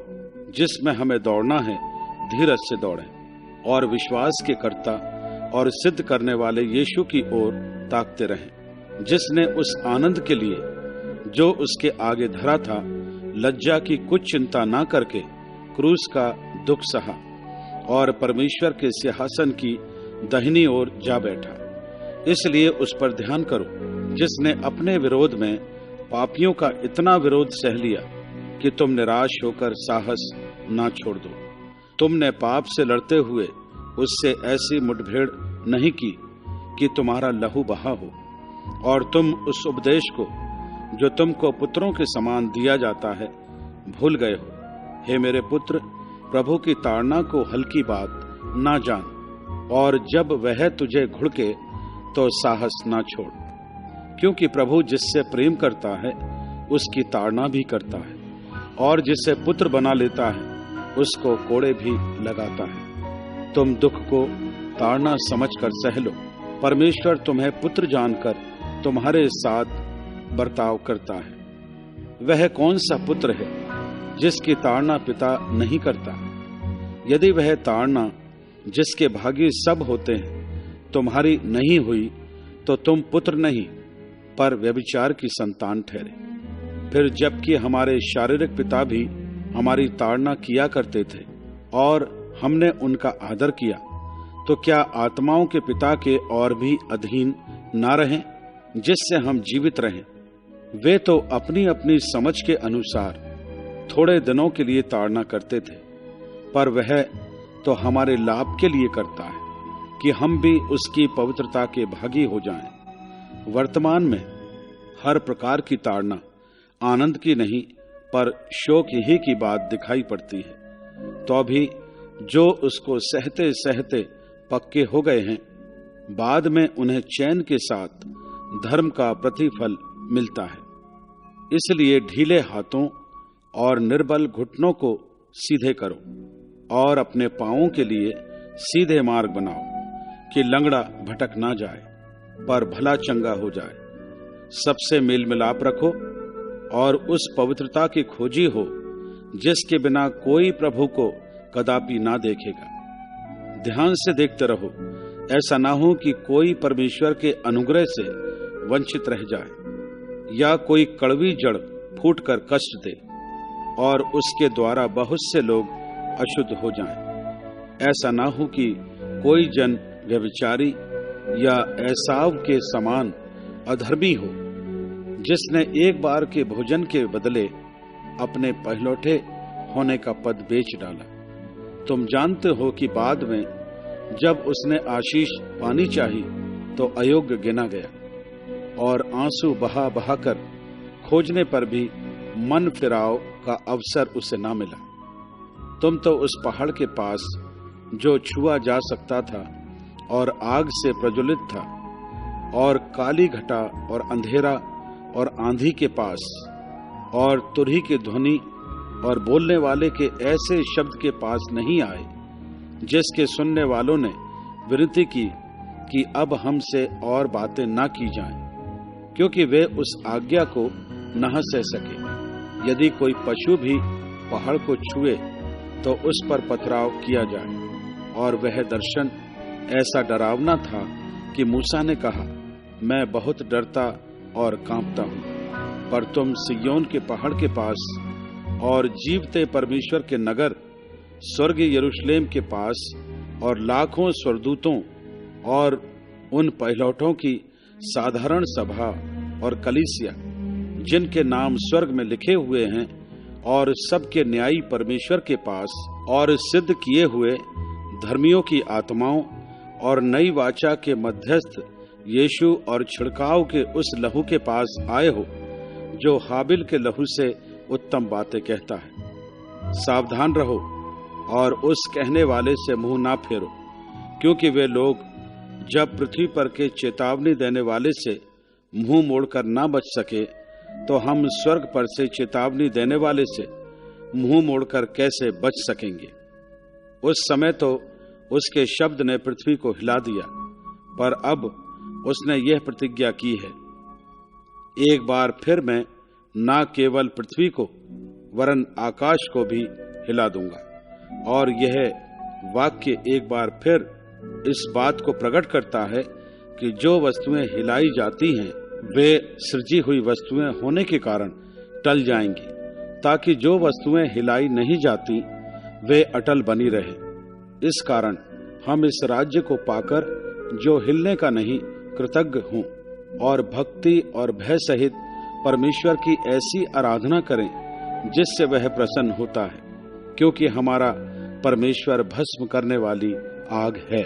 जिसमें हमें दौड़ना है धीरज से दौड़ें, और विश्वास के कर्ता और सिद्ध करने वाले यीशु की ओर ताकते रहें, जिसने उस आनंद के लिए जो उसके आगे धरा था लज्जा की कुछ चिंता ना करके क्रूस का दुख सहा और परमेश्वर के सिंहासन की दाहिनी ओर जा बैठा। इसलिए उस पर ध्यान करो जिसने अपने विरोध में पापियों का इतना विरोध सह लिया कि तुम निराश होकर साहस ना छोड़ दो। तुमने पाप से लड़ते हुए उससे ऐसी मुठभेड़ नहीं की कि तुम्हारा लहू बहा हो, और तुम उस उपदेश को जो तुमको पुत्रों के समान दिया जाता है भूल गए हो। हे मेरे पुत्र, प्रभु की ताड़ना को हल्की बात ना जान, और जब वह तुझे घुड़के तो साहस ना छोड़, क्योंकि प्रभु जिससे प्रेम करता है उसकी ताड़ना भी करता है, और जिससे पुत्र बना लेता है उसको कोड़े भी लगाता है। तुम दुख को ताड़ना समझकर सह लो। परमेश्वर तुम्हें पुत्र जानकर तुम्हारे साथ बर्ताव करता है। वह कौन सा पुत्र है जिसकी ताड़ना पिता नहीं करता? यदि वह ताड़ना जिसके भागी सब होते हैं तुम्हारी नहीं हुई, तो तुम पुत्र नहीं पर व्यभिचार की संतान ठहरे। फिर जबकि हमारे शारीरिक पिता भी हमारी ताड़ना किया करते थे और हमने उनका आदर किया, तो क्या आत्माओं के पिता के और भी अधीन ना रहें, जिससे हम जीवित रहें? वे तो अपनी अपनी समझ के अनुसार थोड़े दिनों के लिए ताड़ना करते थे, पर वह तो हमारे लाभ के लिए करता है कि हम भी उसकी पवित्रता के भागी हो जाएं। वर्तमान में हर प्रकार की ताड़ना आनंद की नहीं पर शोक ही की बात दिखाई पड़ती है, तो भी जो उसको सहते सहते पक्के हो गए हैं, बाद में उन्हें चैन के साथ धर्म का प्रतिफल मिलता है। इसलिए ढीले हाथों और निर्बल घुटनों को सीधे करो और अपने पांवों के लिए सीधे मार्ग बनाओ कि लंगड़ा भटक ना जाए पर भला चंगा हो जाए। सबसे मेल मिलाप रखो और उस पवित्रता की खोजी हो जिसके बिना कोई प्रभु को कदापि ना देखेगा। ध्यान से देखते रहो, ऐसा ना हो कि कोई परमेश्वर के अनुग्रह से वंचित रह जाए या कोई कड़वी जड़ फूटकर कष्ट दे और उसके द्वारा बहुत से लोग अशुद्ध हो जाएं। ऐसा ना हो कि कोई जन व्यभिचारी या एसाव के समान अधर्मी हो, जिसने एक बार के भोजन के बदले अपने पहलौठे होने का पद बेच डाला। तुम जानते हो कि बाद में जब उसने आशीष पानी चाही तो अयोग्य गिना गया और आंसू बहा बहाकर खोजने पर भी मन फिराव का अवसर उसे ना मिला। तुम तो उस पहाड़ के पास जो छुआ जा सकता था और आग से प्रज्वलित था और काली घटा और अंधेरा और आंधी के पास और तुरही की ध्वनि और बोलने वाले के ऐसे शब्द के पास नहीं आए, जिसके सुनने वालों ने विनती की कि अब हमसे और बातें ना की जाएं, क्योंकि वे उस आज्ञा को न सह सके। यदि कोई पशु भी पहाड़ को छुए तो उस पर पथराव किया जाए। और वह दर्शन ऐसा डरावना था कि मूसा ने कहा, मैं बहुत डरता और कांपता हूँ। पर तुम सिय्योन के पहाड़ के पास और जीवते परमेश्वर के नगर स्वर्गीय यरूशलेम के पास और लाखों स्वर्गदूतों और उन पहिलौठों की साधारण सभा और कलीसिया जिनके नाम स्वर्ग में लिखे हुए हैं और सबके न्यायी परमेश्वर के पास और सिद्ध किए हुए धर्मियों की आत्माओं और नई वाचा के मध्यस्थ यीशु और छिड़काव के उस लहू के पास आए हो जो हाबिल के लहू से उत्तम बातें कहता है। सावधान रहो और उस कहने वाले से मुंह ना फेरो, क्योंकि वे लोग जब पृथ्वी पर के चेतावनी देने वाले से मुंह मोड़कर ना बच सके, तो हम स्वर्ग पर से चेतावनी देने वाले से मुंह मोड़कर कैसे बच सकेंगे। उस समय तो उसके शब्द ने पृथ्वी को हिला दिया, पर अब उसने यह प्रतिज्ञा की है, एक बार फिर मैं न केवल पृथ्वी को वरन आकाश को भी हिला दूंगा। और यह वाक्य एक बार फिर इस बात को प्रकट करता है कि जो वस्तुएं हिलाई जाती हैं वे सृजी हुई वस्तुएं होने के कारण टल जाएंगी, ताकि जो वस्तुएं हिलाई नहीं जाती वे अटल बनी रहे। इस कारण हम इस राज्य को पाकर जो हिलने का नहीं कृतज्ञ हों और भक्ति और भय सहित परमेश्वर की ऐसी आराधना करें जिससे वह प्रसन्न होता है, क्योंकि हमारा परमेश्वर भस्म करने वाली आग है।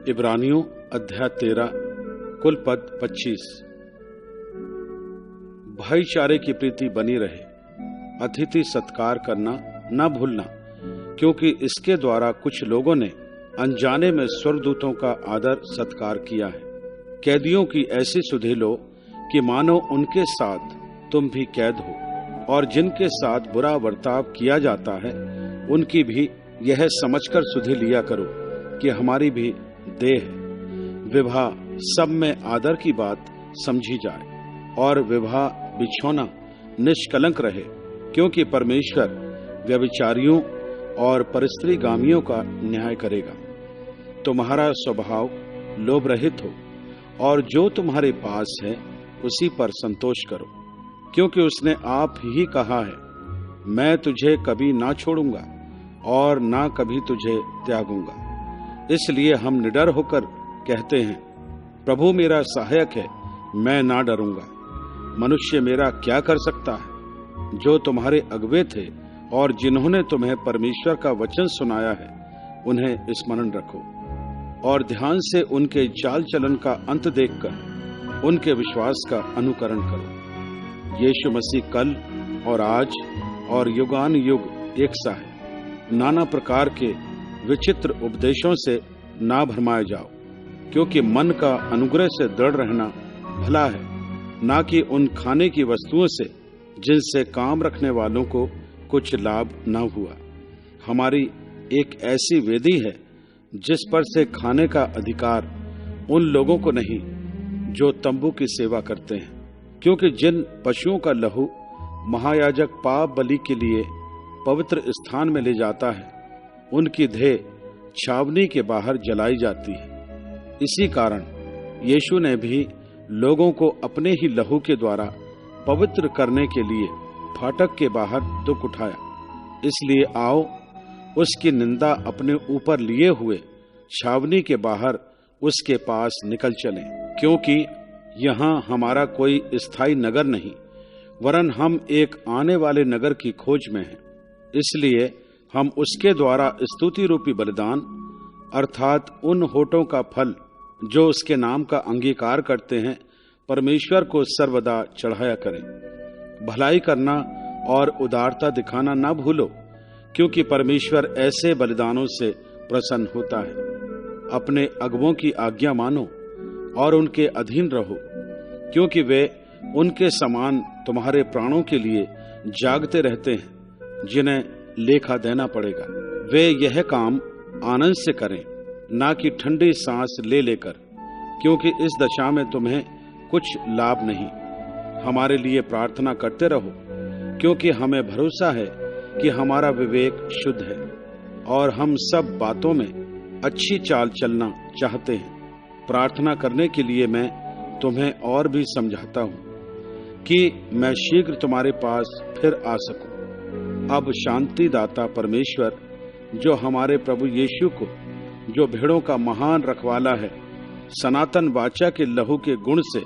इब्रानियों अध्याय 13 कुल पद 25। भाईचारे की प्रीति बनी रहे, अतिथि सत्कार करना न भूलना, क्योंकि इसके द्वारा कुछ लोगों ने अनजाने में स्वर्गदूतों का आदर सत्कार किया है। कैदियों की ऐसी सुधि लो कि मानो उनके साथ तुम भी कैद हो, और जिनके साथ बुरा बर्ताव किया जाता है उनकी भी यह समझकर सुधि लिया करो कि हमारी भी देह है। विवाह सब में आदर की बात समझी जाए, और विवाह बिछौना निष्कलंक रहे, क्योंकि परमेश्वर व्यभिचारियों और परस्त्रीगामियों का न्याय करेगा। तुम्हारा स्वभाव लोभ रहित हो, और जो तुम्हारे पास है उसी पर संतोष करो, क्योंकि उसने आप ही कहा है, मैं तुझे कभी ना छोड़ूंगा और ना कभी तुझे त्यागूंगा। इसलिए हम निडर होकर कहते हैं, प्रभु मेरा सहायक है, मैं ना डरूंगा। मनुष्य मेरा क्या कर सकता है? जो तुम्हारे अगुवे थे और जिन्होंने तुम्हें परमेश्वर का वचन सुनाया है उन्हें स्मरण रखो, और ध्यान से उनके चाल चलन का अंत देखकर उनके विश्वास का अनुकरण करो। यीशु मसीह कल और आज और युगान युग एक सा है। नाना प्रकार के विचित्र उपदेशों से ना भरमाए जाओ, क्योंकि मन का अनुग्रह से दृढ़ रहना भला है, ना कि उन खाने की वस्तुओं से जिनसे काम रखने वालों को कुछ लाभ न हुआ। हमारी एक ऐसी वेदी है जिस पर से खाने का अधिकार उन लोगों को नहीं जो तंबू की सेवा करते हैं, क्योंकि जिन पशुओं का लहू महायाजक पाप बलि के लिए पवित्र स्थान में ले जाता है उनकी देह छावनी के बाहर जलाई जाती है। इसी कारण यीशु ने भी लोगों को अपने ही लहू के द्वारा पवित्र करने के लिए फाटक के बाहर दुख उठाया। इसलिए आओ उसकी निंदा अपने ऊपर लिए हुए छावनी के बाहर उसके पास निकल चलें, क्योंकि यहाँ हमारा कोई स्थायी नगर नहीं, वरन हम एक आने वाले नगर की खोज में हैं। इसलिए हम उसके द्वारा स्तुति रूपी बलिदान अर्थात उन होठों का फल जो उसके नाम का अंगीकार करते हैं परमेश्वर को सर्वदा चढ़ाया करें। भलाई करना और उदारता दिखाना ना भूलो, क्योंकि परमेश्वर ऐसे बलिदानों से प्रसन्न होता है। अपने अगुवों की आज्ञा मानो और उनके अधीन रहो, क्योंकि वे उनके समान तुम्हारे प्राणों के लिए जागते रहते हैं जिन्हें लेखा देना पड़ेगा। वे यह काम आनंद से करें, ना कि ठंडी सांस ले लेकर, क्योंकि इस दशा में तुम्हें कुछ लाभ नहीं। हमारे लिए प्रार्थना करते रहो, क्योंकि हमें भरोसा है कि हमारा विवेक शुद्ध है और हम सब बातों में अच्छी चाल चलना चाहते हैं। प्रार्थना करने के लिए मैं तुम्हें और भी समझाता हूँ कि मैं शीघ्र तुम्हारे पास फिर आ सकूं। अब शांति दाता परमेश्वर जो हमारे प्रभु यीशु को, जो भेड़ों का महान रखवाला है, सनातन वाचा के लहू के गुण से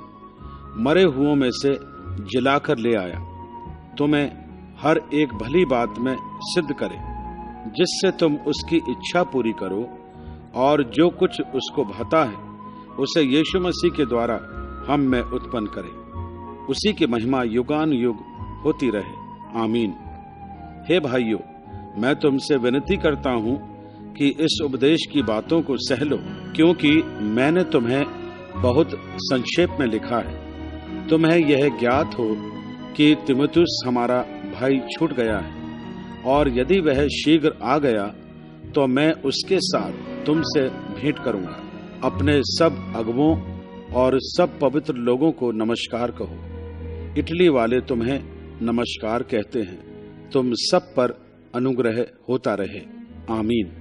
मरे हुओं में से जिलाकर ले आया, तुम्हें हर एक भली बात में सिद्ध करे, जिससे तुम उसकी इच्छा पूरी करो, और जो कुछ उसको भाता है उसे यीशु मसीह के द्वारा हम में उत्पन्न करे। उसी की महिमा युगान युग होती रहे। आमीन। हे भाइयों, मैं तुमसे विनती करता हूँ कि इस उपदेश की बातों को सह लो, क्योंकि मैंने तुम्हें बहुत संक्षेप में लिखा है। तुम्हें यह ज्ञात हो कि तीमुथियुस हमारा भाई छूट गया है, और यदि वह शीघ्र आ गया तो मैं उसके साथ तुमसे भेंट करूंगा। अपने सब अगुवों और सब पवित्र लोगों को नमस्कार कहो। इटली वाले तुम्हें नमस्कार कहते हैं। तुम सब पर अनुग्रह होता रहे। आमीन।